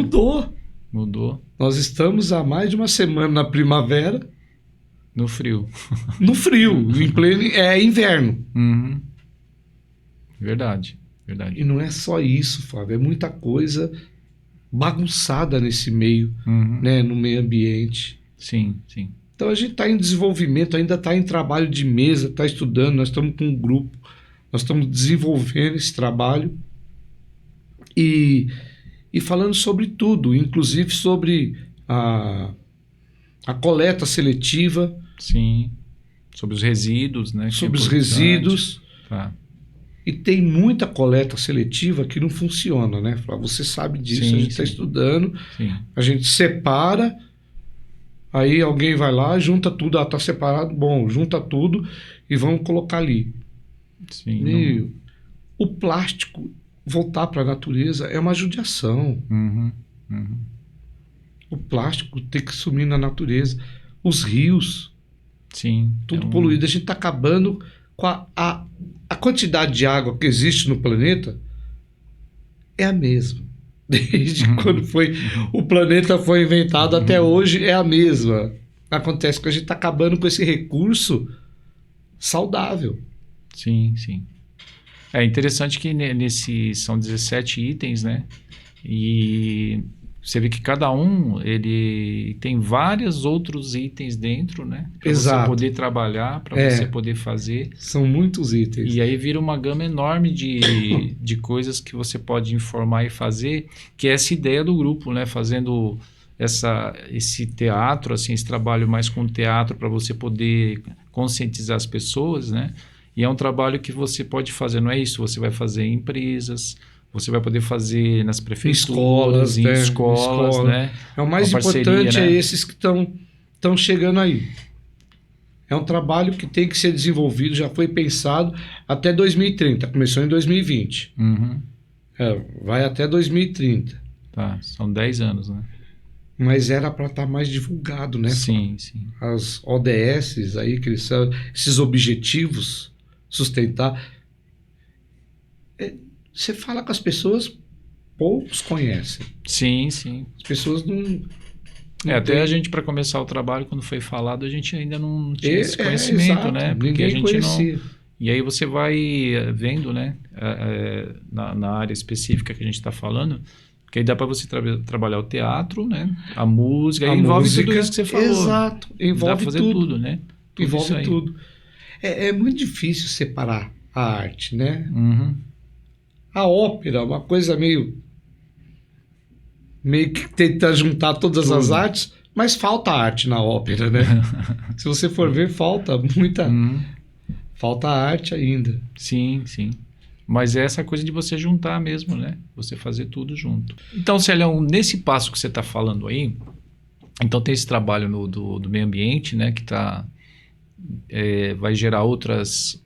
Speaker 1: Mudou.
Speaker 2: Nós estamos há mais de uma semana na primavera...
Speaker 1: No frio.
Speaker 2: No frio, em pleno inverno.
Speaker 1: Verdade.
Speaker 2: E não é só isso, Fábio. É muita coisa bagunçada nesse meio, né? No meio ambiente.
Speaker 1: Sim.
Speaker 2: Então a gente está em desenvolvimento, ainda está em trabalho de mesa, está estudando, nós estamos com um grupo, nós estamos desenvolvendo esse trabalho e falando sobre tudo, inclusive sobre A coleta seletiva.
Speaker 1: Sim. Sobre os resíduos, né?
Speaker 2: Sobre os resíduos.
Speaker 1: Tá.
Speaker 2: E tem muita coleta seletiva que não funciona, né? Você sabe disso,
Speaker 1: Sim,
Speaker 2: a gente está
Speaker 1: sim.
Speaker 2: estudando.
Speaker 1: Sim.
Speaker 2: A gente separa, aí alguém vai lá, junta tudo, está separado, bom, junta tudo e vamos colocar ali.
Speaker 1: Sim.
Speaker 2: Meu, o plástico voltar para a natureza é uma judiação.
Speaker 1: Uhum. Uhum.
Speaker 2: O plástico tem que sumir na natureza. Os rios,
Speaker 1: sim,
Speaker 2: tudo poluído. A gente está acabando com a quantidade de água que existe no planeta é a mesma. Desde quando o planeta foi inventado até hoje é a mesma. Acontece que a gente está acabando com esse recurso saudável.
Speaker 1: Sim, sim. É interessante que são 17 itens, né? E você vê que cada um ele tem vários outros itens dentro, né? Para você poder trabalhar, para você poder fazer.
Speaker 2: São muitos itens.
Speaker 1: E aí vira uma gama enorme de coisas que você pode informar e fazer, que é essa ideia do grupo, né? Fazendo esse teatro, assim, esse trabalho mais com teatro para você poder conscientizar as pessoas, né? E é um trabalho que você pode fazer, não é isso? Você vai fazer em empresas, você vai poder fazer nas prefeituras, em escolas, né?
Speaker 2: É o mais importante, né? É esses que estão chegando aí. É um trabalho que tem que ser desenvolvido, já foi pensado até 2030. Começou em 2020.
Speaker 1: Uhum.
Speaker 2: Vai até 2030.
Speaker 1: Tá, são 10 anos, né?
Speaker 2: Mas era para estar mais divulgado, né?
Speaker 1: Sim, sim.
Speaker 2: As ODS aí, que eles são, esses objetivos sustentar. Você fala com as pessoas, poucos conhecem.
Speaker 1: Sim, sim.
Speaker 2: As pessoas não
Speaker 1: até a gente, para começar o trabalho, quando foi falado, a gente ainda não tinha esse conhecimento,
Speaker 2: exato,
Speaker 1: né? Porque
Speaker 2: ninguém
Speaker 1: a gente
Speaker 2: conhecia.
Speaker 1: não. E aí você vai vendo, né? Na área específica que a gente está falando, porque aí dá para você trabalhar o teatro, né? A música, aí envolve tudo isso que você falou.
Speaker 2: Exato, envolve
Speaker 1: dá pra fazer tudo, né?
Speaker 2: Envolve tudo. É muito difícil separar a arte, né?
Speaker 1: Uhum.
Speaker 2: A ópera é uma coisa meio que tenta juntar todas as artes, mas falta arte na ópera, né? Se você for ver, falta muita... Falta arte ainda.
Speaker 1: Sim, sim. Mas é essa coisa de você juntar mesmo, né? Você fazer tudo junto. Então, Célio, nesse passo que você está falando aí, então tem esse trabalho do meio ambiente, né? Que vai gerar outros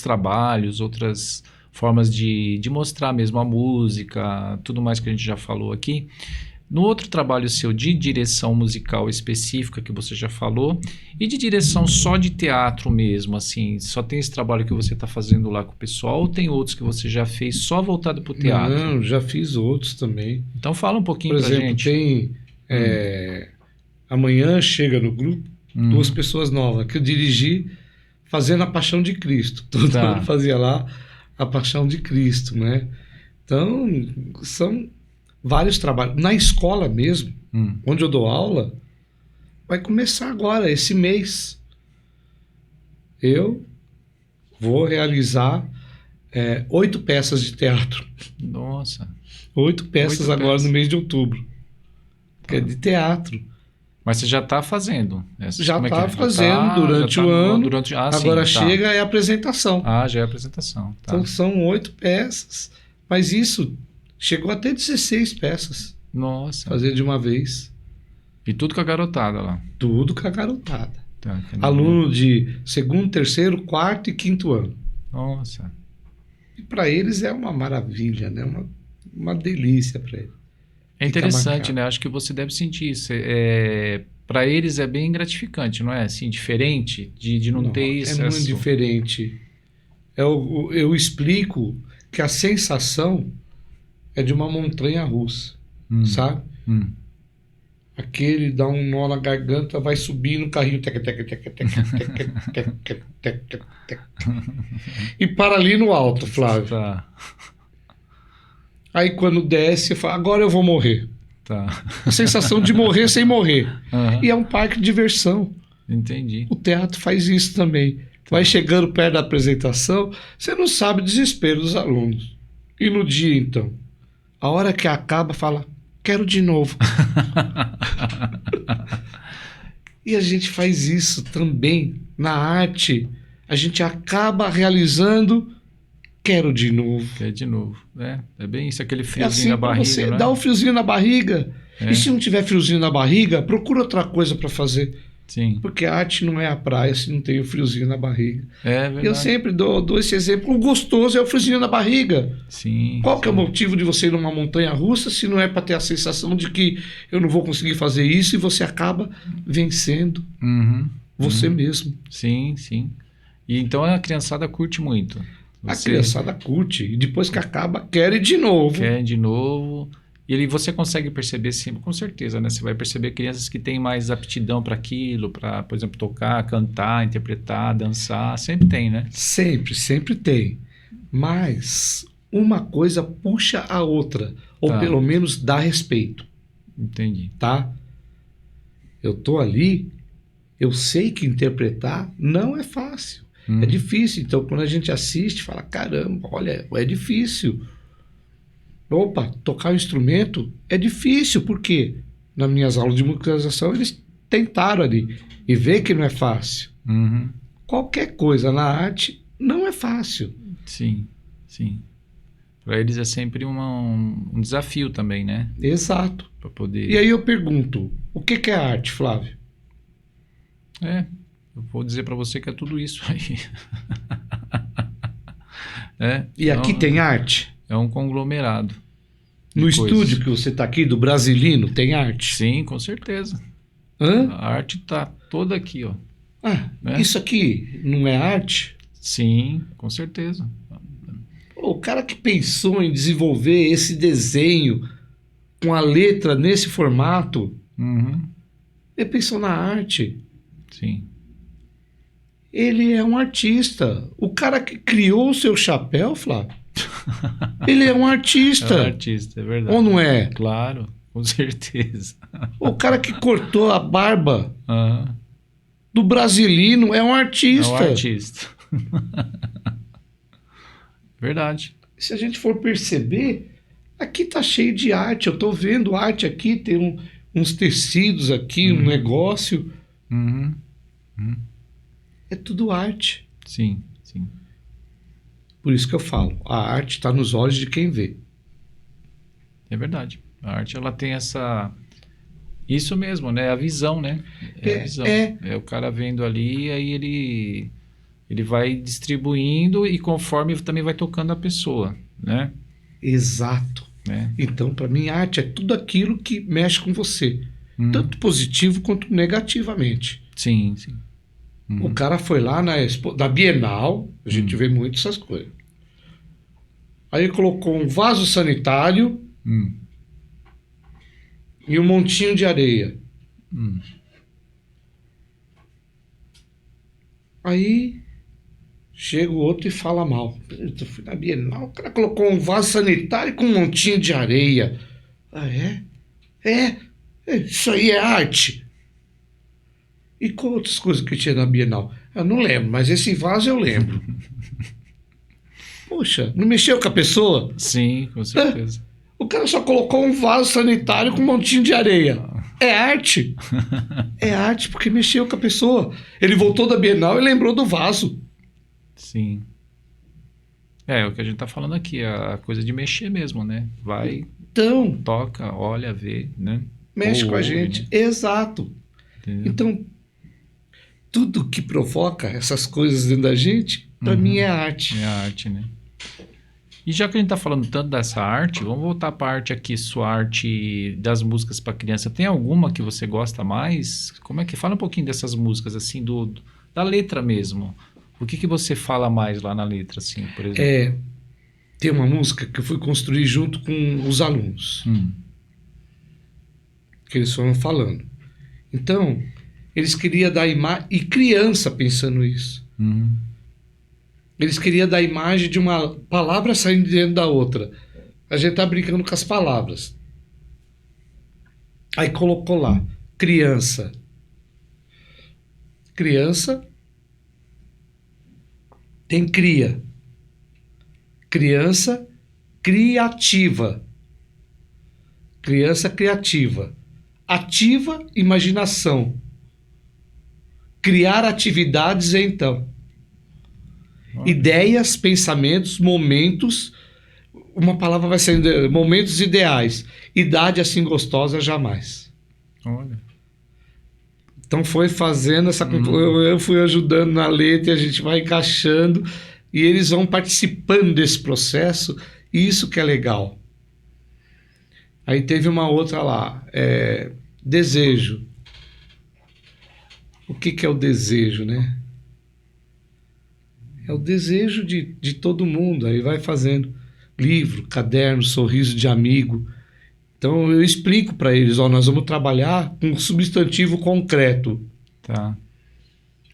Speaker 1: trabalhos, outras formas de mostrar mesmo a música, tudo mais que a gente já falou aqui. No outro trabalho seu de direção musical específica que você já falou, e de direção só de teatro mesmo, assim, só tem esse trabalho que você está fazendo lá com o pessoal, ou tem outros que você já fez só voltado para o teatro?
Speaker 2: Não, já fiz outros também.
Speaker 1: Então fala um pouquinho
Speaker 2: pra gente. Por exemplo, tem... amanhã chega no grupo 2 pessoas novas, que eu dirigi fazendo a Paixão de Cristo. Todo mundo fazia lá a Paixão de Cristo, né? Então, são vários trabalhos. Na escola mesmo, onde eu dou aula, vai começar agora, esse mês. Eu vou realizar 8 peças de teatro.
Speaker 1: Nossa!
Speaker 2: 8 peças agora no mês de outubro. Que é de teatro.
Speaker 1: Mas você já está fazendo?
Speaker 2: Já está fazendo durante o ano. Agora chega é a apresentação.
Speaker 1: Já é a apresentação. Tá.
Speaker 2: Então são 8 peças. Mas isso chegou até 16 peças.
Speaker 1: Nossa.
Speaker 2: Fazer de uma vez.
Speaker 1: E tudo com a garotada lá?
Speaker 2: Tudo com a garotada.
Speaker 1: Tá,
Speaker 2: aluno de 2º, 3º, 4º e 5º ano.
Speaker 1: Nossa.
Speaker 2: E para eles é uma maravilha, né? Uma delícia para eles.
Speaker 1: É interessante, né? Acho que você deve sentir isso. Para eles é bem gratificante, não é? Assim, diferente de não ter isso.
Speaker 2: É muito diferente. Eu explico que a sensação é de uma montanha russa, sabe? Aquele dá um nó na garganta, vai subir no carrinho e para ali no alto, Flávio.
Speaker 1: Tá.
Speaker 2: Aí quando desce, eu falo, agora eu vou morrer.
Speaker 1: Tá.
Speaker 2: A sensação de morrer sem morrer. E é um parque de diversão.
Speaker 1: Entendi.
Speaker 2: O teatro faz isso também. Vai chegando perto da apresentação, você não sabe o desespero dos alunos. E no dia, então? A hora que acaba, fala, quero de novo. E a gente faz isso também na arte. A gente acaba realizando, quero de novo.
Speaker 1: Quer de novo. É bem isso, aquele
Speaker 2: É
Speaker 1: friozinho
Speaker 2: assim
Speaker 1: na
Speaker 2: para
Speaker 1: barriga,
Speaker 2: você,
Speaker 1: não é?
Speaker 2: dá o friozinho na barriga.
Speaker 1: É.
Speaker 2: E se não tiver friozinho na barriga, procura outra coisa para fazer.
Speaker 1: Sim.
Speaker 2: Porque a arte não é a praia se não tem o friozinho na barriga.
Speaker 1: É verdade.
Speaker 2: Eu sempre dou esse exemplo. O gostoso é o friozinho na barriga.
Speaker 1: Sim.
Speaker 2: Qual que é o
Speaker 1: sim.
Speaker 2: motivo de você ir numa montanha russa se não é para ter a sensação de que eu não vou conseguir fazer isso e você acaba vencendo
Speaker 1: Uhum.
Speaker 2: você mesmo.
Speaker 1: Sim, sim. E então a criançada curte muito.
Speaker 2: A
Speaker 1: Você
Speaker 2: criançada curte e depois que acaba, quer ir de novo.
Speaker 1: quer de novo. E você consegue perceber sempre, com certeza, né? Você vai perceber crianças que têm mais aptidão para aquilo, para, por exemplo, tocar, cantar, interpretar, dançar. Sempre tem, né?
Speaker 2: Sempre, sempre tem. Mas uma coisa puxa a outra. Ou
Speaker 1: Tá.
Speaker 2: pelo menos dá respeito,
Speaker 1: Entendi.
Speaker 2: tá? Eu tô ali, eu sei que interpretar não é fácil. É difícil. Então, quando a gente assiste, fala, caramba, olha, é difícil. Opa, tocar um instrumento é difícil, porque nas minhas aulas de musicalização eles tentaram ali e vê que não é fácil.
Speaker 1: Uhum.
Speaker 2: Qualquer coisa na arte não é fácil.
Speaker 1: Sim, sim. Para eles é sempre um desafio também, né?
Speaker 2: Exato.
Speaker 1: Para poder.
Speaker 2: E aí eu pergunto, o que é arte, Flávio?
Speaker 1: Eu vou dizer para você que é tudo isso aí.
Speaker 2: E aqui tem arte?
Speaker 1: É um conglomerado. de
Speaker 2: No
Speaker 1: coisas.
Speaker 2: estúdio que você está aqui, do Brasilino, tem arte?
Speaker 1: Sim, com certeza.
Speaker 2: Hã?
Speaker 1: A arte tá toda aqui, ó.
Speaker 2: Ah,
Speaker 1: Né?
Speaker 2: isso aqui não é arte?
Speaker 1: Sim, com certeza.
Speaker 2: O cara que pensou em desenvolver esse desenho com a letra nesse formato,
Speaker 1: Uhum.
Speaker 2: ele pensou na arte.
Speaker 1: Sim.
Speaker 2: Ele é um artista. O cara que criou o seu chapéu, Flávio, ele é um artista.
Speaker 1: É um artista, é verdade.
Speaker 2: Ou não é?
Speaker 1: Claro, com certeza.
Speaker 2: O cara que cortou a barba
Speaker 1: Aham.
Speaker 2: do Brasilino é um
Speaker 1: É um
Speaker 2: artista.
Speaker 1: artista. Verdade.
Speaker 2: Se a gente for perceber, aqui tá cheio de arte. Eu tô vendo arte aqui, tem uns tecidos aqui, um negócio.
Speaker 1: Uhum.
Speaker 2: É tudo arte.
Speaker 1: Sim, sim.
Speaker 2: Por isso que eu falo, a arte está nos olhos de quem vê.
Speaker 1: É verdade. A arte, ela tem essa... Isso mesmo, né? A visão, né? A visão. É o cara vendo ali, aí ele vai distribuindo e conforme também vai tocando a pessoa, né?
Speaker 2: Exato.
Speaker 1: né?
Speaker 2: Então, para mim, arte é tudo aquilo que mexe com você. Tanto positivo quanto negativamente.
Speaker 1: Sim, sim.
Speaker 2: O cara foi lá na Bienal, a gente vê muito essas coisas. Aí ele colocou um vaso sanitário e um montinho de areia. Aí chega o outro e fala mal. Eu fui na Bienal, o cara colocou um vaso sanitário com um montinho de areia. Ah, é? Isso aí é arte. E com outras coisas que tinha na Bienal? Eu não lembro, mas esse vaso eu lembro. Poxa, não mexeu com a pessoa?
Speaker 1: Sim, com certeza.
Speaker 2: O cara só colocou um vaso sanitário com um montinho de areia. É arte. É arte porque mexeu com a pessoa. Ele voltou da Bienal e lembrou do vaso.
Speaker 1: Sim. É o que a gente tá falando aqui, a coisa de mexer mesmo, né? Vai,
Speaker 2: Então,
Speaker 1: toca, olha, vê, né?
Speaker 2: mexe
Speaker 1: Ou
Speaker 2: com a
Speaker 1: ouve,
Speaker 2: gente.
Speaker 1: né?
Speaker 2: Exato.
Speaker 1: Entendeu?
Speaker 2: Então, tudo que provoca essas coisas dentro da gente, para mim é arte.
Speaker 1: É a arte, né? E já que a gente tá falando tanto dessa arte, vamos voltar para a arte aqui, sua arte das músicas para criança. Tem alguma que você gosta mais? Como é que fala um pouquinho dessas músicas assim da letra mesmo? O que você fala mais lá na letra assim, por exemplo?
Speaker 2: Tem uma música que eu fui construir junto com os alunos, que eles foram falando. Então, eles queriam dar imagem, e criança pensando isso. Eles queriam dar a imagem de uma palavra saindo dentro da outra. A gente tá brincando com as palavras. Aí colocou lá, criança. Criança tem cria. Criança criativa. Criança criativa. Ativa imaginação. Criar atividades, então. Ideias, pensamentos, momentos. Uma palavra vai ser momentos ideais. Idade assim gostosa jamais.
Speaker 1: Olha.
Speaker 2: Então foi fazendo essa... Eu fui ajudando na letra e a gente vai encaixando e eles vão participando desse processo. E isso que é legal. Aí teve uma outra lá. Desejo. O que é o desejo, né? É o desejo de todo mundo. Aí vai fazendo livro, caderno, sorriso de amigo. Então eu explico para eles, nós vamos trabalhar com substantivo concreto.
Speaker 1: Tá.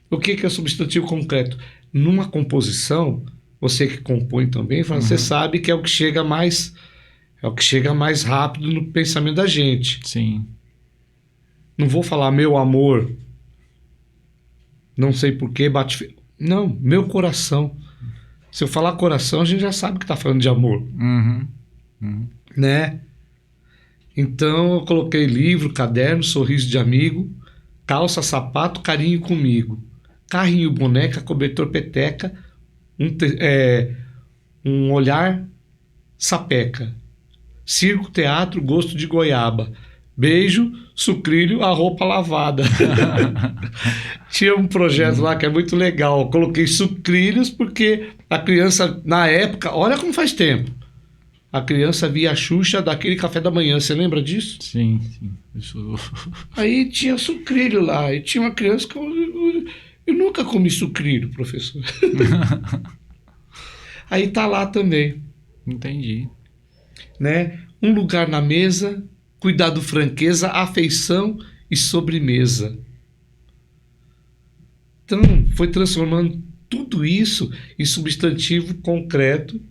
Speaker 2: O que é substantivo concreto? Numa composição, você que compõe também, você sabe que é o que chega mais rápido no pensamento da gente.
Speaker 1: Sim.
Speaker 2: Não vou falar meu amor, não sei porquê, bate... Não, meu coração. Se eu falar coração, a gente já sabe que está falando de amor. Né? Então eu coloquei livro, caderno, sorriso de amigo, calça, sapato, carinho comigo, carrinho, boneca, cobertor, peteca, um olhar, sapeca, circo, teatro, gosto de goiaba, beijo, sucrilho, a roupa lavada. Tinha um projeto lá que é muito legal. Eu coloquei sucrilhos porque a criança, na época, olha como faz tempo. A criança via a Xuxa daquele café da manhã. Você lembra disso?
Speaker 1: Sim, sim. Isso...
Speaker 2: Aí tinha sucrilho lá. E tinha uma criança que eu nunca comi sucrilho, professor. Aí tá lá também.
Speaker 1: Entendi.
Speaker 2: Né? Um lugar na mesa, cuidado, franqueza, afeição e sobremesa. Então, foi transformando tudo isso em substantivo concreto.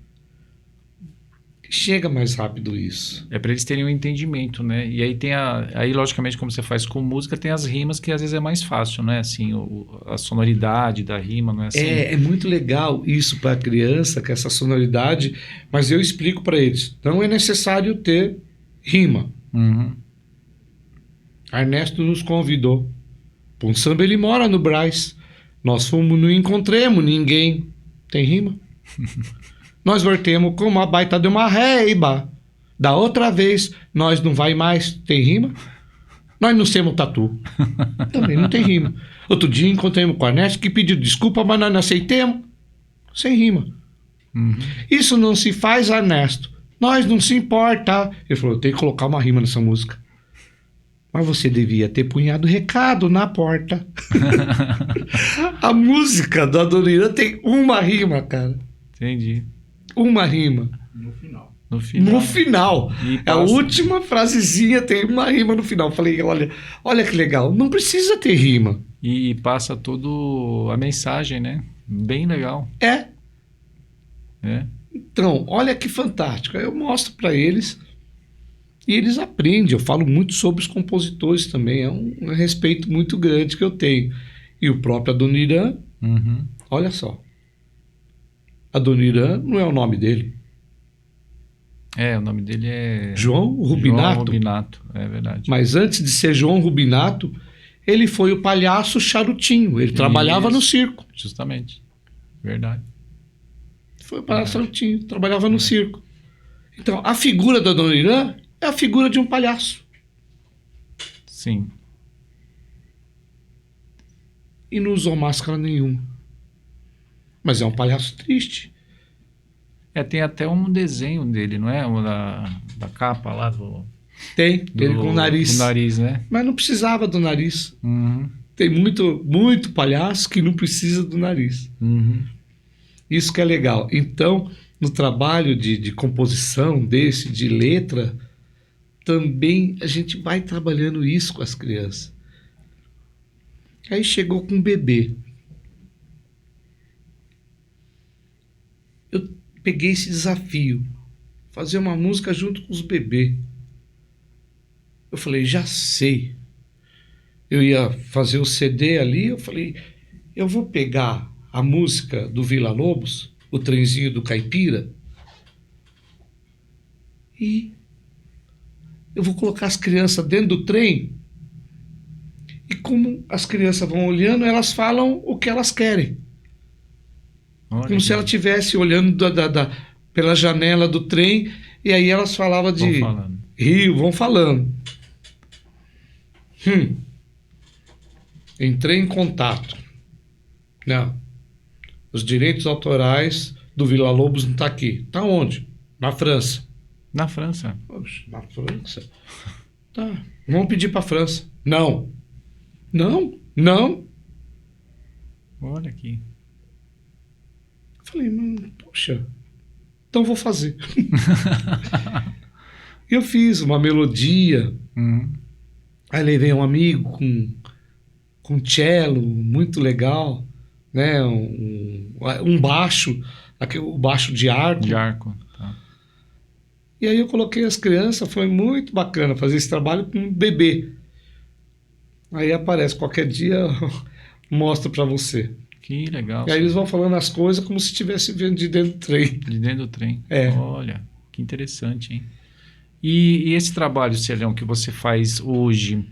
Speaker 2: Chega mais rápido isso.
Speaker 1: É para eles terem um entendimento, né? E aí aí logicamente, como você faz com música, tem as rimas que às vezes é mais fácil, né? Assim, a sonoridade da rima, não é assim?
Speaker 2: É muito legal isso para a criança, com essa sonoridade, mas eu explico para eles, não é necessário ter rima. Ernesto nos convidou para um samba, ele mora no Brás. Nós fomos, não encontremos ninguém. Tem rima? Nós voltemos com uma baita de uma reiba. Da outra vez, nós não vai mais. Tem rima? Nós não temos tatu. Também não tem rima. Outro dia encontramos com o Ernesto que pediu desculpa, mas nós não aceitemos. Sem rima. Isso não se faz, Ernesto. Nós não se importa. Ele falou, eu tenho que colocar uma rima nessa música. Mas você devia ter punhado recado na porta. A música da Dona Irã tem uma rima, cara.
Speaker 1: Entendi.
Speaker 2: Uma rima.
Speaker 1: No final.
Speaker 2: A última frasezinha tem uma rima no final. Falei, olha que legal. Não precisa ter rima.
Speaker 1: E passa toda a mensagem, né? Bem legal.
Speaker 2: É. Então, olha que fantástico. Eu mostro para eles e eles aprendem. Eu falo muito sobre os compositores também. É um respeito muito grande que eu tenho. E o próprio Adoniran, olha só. Adoniran não é o nome dele.
Speaker 1: O nome dele é...
Speaker 2: João Rubinato.
Speaker 1: João Rubinato, é verdade.
Speaker 2: Mas antes de ser João Rubinato, ele foi o palhaço Charutinho. Ele trabalhava no circo.
Speaker 1: Justamente. Verdade.
Speaker 2: Foi o palhaço Charutinho, trabalhava no circo. Então, a figura da Dona Irã é a figura de um palhaço.
Speaker 1: Sim.
Speaker 2: E não usou máscara nenhuma. Mas é um palhaço triste.
Speaker 1: Tem até um desenho dele, não é? Da capa lá do...
Speaker 2: Tem, ele com o nariz.
Speaker 1: Com o nariz, né?
Speaker 2: Mas não precisava do nariz. Tem muito palhaço que não precisa do nariz. Isso que é legal. Então, no trabalho de composição de letra, também a gente vai trabalhando isso com as crianças. Aí chegou com um bebê. Eu peguei esse desafio, fazer uma música junto com os bebês. Eu falei, já sei. Eu ia fazer o CD ali, eu falei, eu vou pegar a música do Vila Lobos, o trenzinho do Caipira, e eu vou colocar as crianças dentro do trem, e como as crianças vão olhando, elas falam o que elas querem.
Speaker 1: Olha
Speaker 2: Como se ela estivesse olhando pela janela do trem, e aí elas falavam de Rio, vão falando. Entrei em contato. Não. Os direitos autorais do Vila Lobos não tá aqui. Tá onde? Na França.
Speaker 1: Na França?
Speaker 2: Poxa, na França? Tá. Vamos pedir pra França. Não. Não. Não.
Speaker 1: Olha aqui.
Speaker 2: Falei, poxa, então vou fazer. Eu fiz uma melodia. Aí levei um amigo com cello, muito legal, né? Um baixo, o baixo de arco.
Speaker 1: De arco, tá.
Speaker 2: E aí eu coloquei as crianças, foi muito bacana fazer esse trabalho com um bebê. Aí aparece, qualquer dia eu mostro para você.
Speaker 1: Que legal.
Speaker 2: E aí eles vão falando as coisas como se estivesse vendo de dentro do trem.
Speaker 1: De dentro do trem.
Speaker 2: É.
Speaker 1: Olha, que interessante, hein? E esse trabalho, Celião, que você faz hoje,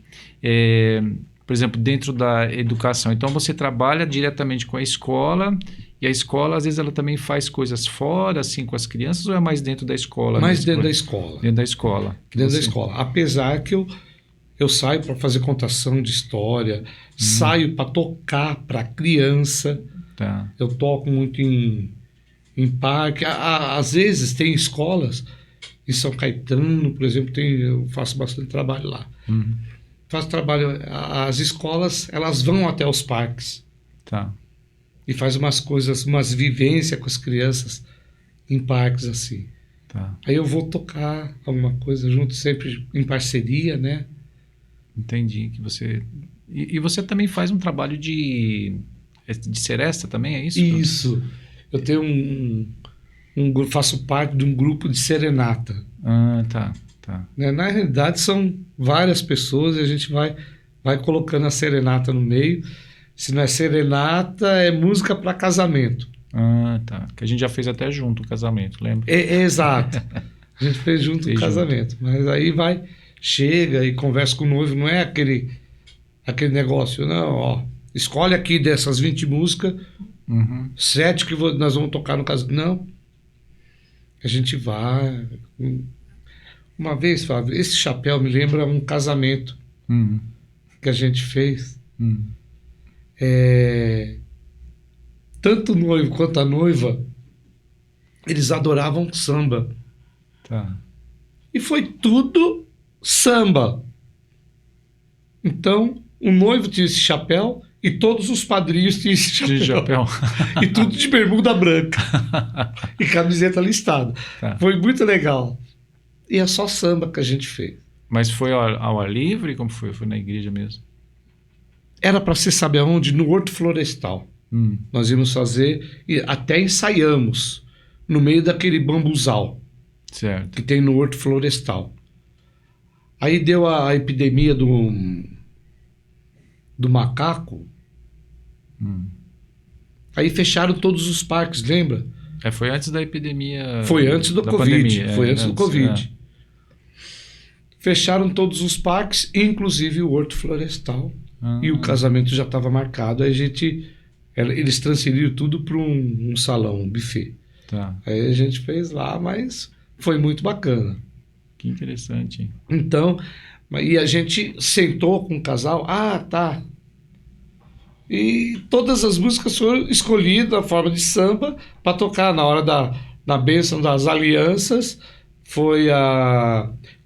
Speaker 1: por exemplo, dentro da educação, então você trabalha diretamente com a escola, e a escola, às vezes, ela também faz coisas fora, assim, com as crianças, ou é mais dentro da escola?
Speaker 2: Mais dentro da escola.
Speaker 1: Dentro da escola.
Speaker 2: Dentro da escola. Apesar que eu saio para fazer contação de história, saio para tocar para criança.
Speaker 1: Tá.
Speaker 2: Eu toco muito em parque. Às vezes tem escolas, em São Caetano, por exemplo, eu faço bastante trabalho lá. Faço trabalho. As escolas, elas vão até os parques.
Speaker 1: Tá.
Speaker 2: E faz umas coisas, umas vivências com as crianças em parques assim.
Speaker 1: Tá.
Speaker 2: Aí eu vou tocar alguma coisa junto, sempre em parceria, né?
Speaker 1: Entendi que você... E você também faz um trabalho de seresta também, é isso?
Speaker 2: Isso. Eu tenho faço parte de um grupo de serenata.
Speaker 1: Ah, tá.
Speaker 2: Né? Na realidade, são várias pessoas e a gente vai colocando a serenata no meio. Se não é serenata, é música para casamento.
Speaker 1: Ah, tá. Que a gente já fez até junto o casamento, lembra?
Speaker 2: Exato. A gente fez junto o casamento. Mas aí chega e conversa com o noivo, não é aquele negócio, não, ó, escolhe aqui dessas 20 músicas, 7 que nós vamos tocar no casamento. Não. A gente vai. Uma vez, Fábio, esse chapéu me lembra um casamento que a gente fez. Tanto o noivo quanto a noiva, eles adoravam samba.
Speaker 1: Tá.
Speaker 2: E foi tudo samba. Então, o noivo tinha esse chapéu e todos os padrinhos tinham esse chapéu. E tudo de bermuda branca. E camiseta listada.
Speaker 1: Tá.
Speaker 2: Foi muito legal. E é só samba que a gente fez.
Speaker 1: Mas foi ao ar livre? Como foi? Foi na igreja mesmo?
Speaker 2: Era para ser, sabe aonde? No Horto Florestal. Nós íamos fazer, e até ensaiamos, no meio daquele bambuzal.
Speaker 1: Certo.
Speaker 2: Que tem no Horto Florestal. Aí deu a epidemia do macaco. Aí fecharam todos os parques, lembra?
Speaker 1: Foi antes da epidemia.
Speaker 2: Foi antes do Covid.
Speaker 1: Pandemia.
Speaker 2: Foi antes do Covid. Fecharam todos os parques, inclusive o Horto Florestal. E o casamento já estava marcado. Aí eles transferiram tudo para um salão, um buffet.
Speaker 1: Tá.
Speaker 2: Aí a gente fez lá, mas foi muito bacana.
Speaker 1: Que interessante.
Speaker 2: Então, e a gente sentou com o casal. Ah, tá. E todas as músicas foram escolhidas na forma de samba para tocar na hora da bênção das alianças. Foi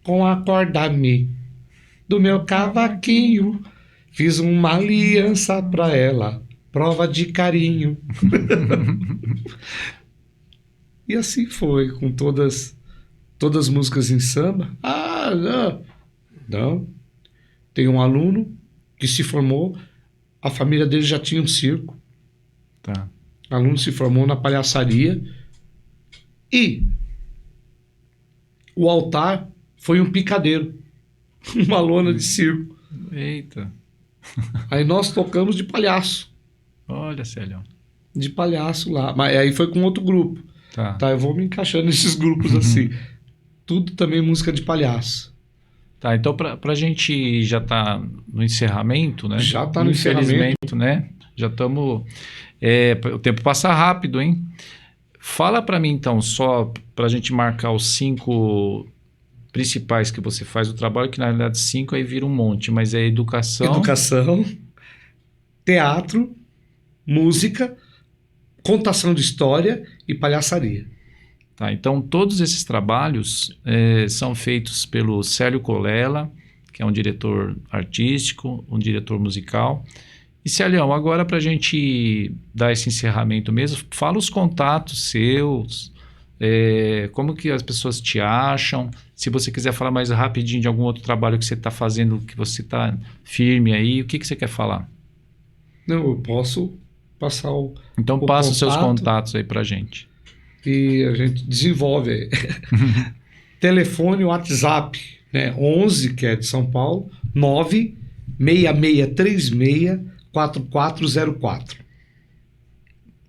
Speaker 2: com acorda-me do meu cavaquinho, fiz uma aliança para ela, prova de carinho. E assim foi, com todas as músicas em samba. Não. Tem um aluno que se formou, a família dele já tinha um circo.
Speaker 1: Tá.
Speaker 2: O aluno se formou na palhaçaria e o altar foi um picadeiro, uma lona de circo.
Speaker 1: Eita.
Speaker 2: Aí nós tocamos de palhaço.
Speaker 1: Olha, Célio.
Speaker 2: De palhaço lá. Mas aí foi com outro grupo.
Speaker 1: Tá.
Speaker 2: Eu vou me encaixando nesses grupos assim. Tudo também música de palhaço.
Speaker 1: Tá, então para a gente já tá no encerramento, né?
Speaker 2: Já tá no encerramento.
Speaker 1: Infelizmente, né? Já estamos... o tempo passa rápido, hein? Fala para mim, então, só para a gente marcar os 5 principais que você faz o trabalho, que na realidade 5 aí vira um monte, mas é
Speaker 2: educação, teatro, música, contação de história e palhaçaria.
Speaker 1: Tá, então todos esses trabalhos são feitos pelo Célio Colella, que é um diretor artístico, um diretor musical. E Célião, agora para a gente dar esse encerramento mesmo, fala os contatos seus, como que as pessoas te acham. Se você quiser falar mais rapidinho de algum outro trabalho que você está fazendo, que você está firme aí, o que você quer falar?
Speaker 2: Não, eu posso passar
Speaker 1: Então passa os seus contatos aí para a gente.
Speaker 2: E a gente desenvolve aí. Telefone, WhatsApp, né? 11, que é de São Paulo, 966364404.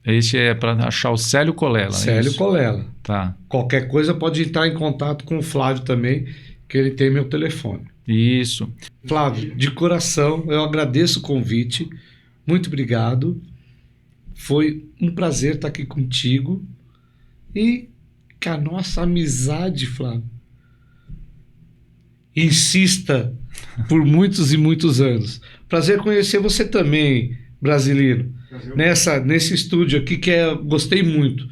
Speaker 1: Esse é para achar o Célio Colella, né?
Speaker 2: Célio Colella.
Speaker 1: Tá.
Speaker 2: Qualquer coisa pode entrar em contato com o Flávio também, que ele tem meu telefone.
Speaker 1: Isso.
Speaker 2: Flávio, de coração, eu agradeço o convite. Muito obrigado. Foi um prazer estar aqui contigo. E que a nossa amizade, Flávio, insista por muitos e muitos anos. Prazer conhecer você também, brasileiro. Nesse estúdio aqui que gostei muito.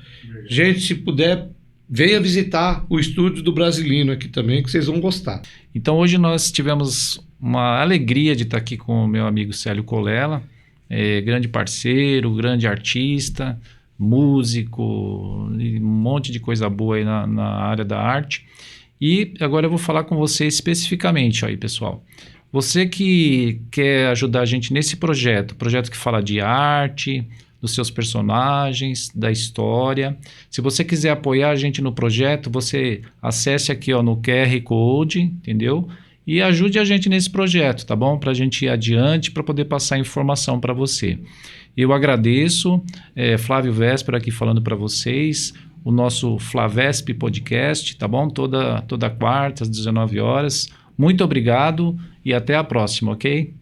Speaker 2: Gente, se puder, venha visitar o estúdio do Brasilino aqui também, que vocês vão gostar.
Speaker 1: Então hoje nós tivemos uma alegria de estar aqui com o meu amigo Célio Colella, grande parceiro, grande artista, músico, um monte de coisa boa aí na área da arte. E agora eu vou falar com você especificamente aí, pessoal. Você que quer ajudar a gente nesse projeto que fala de arte, dos seus personagens, da história. Se você quiser apoiar a gente no projeto, você acesse aqui no QR Code, entendeu? E ajude a gente nesse projeto, tá bom? Para a gente ir adiante, para poder passar informação para você. Eu agradeço, Flávio Véspera aqui falando para vocês, o nosso Flavesp Podcast, tá bom? Toda quarta, às 19 horas. Muito obrigado e até a próxima, ok?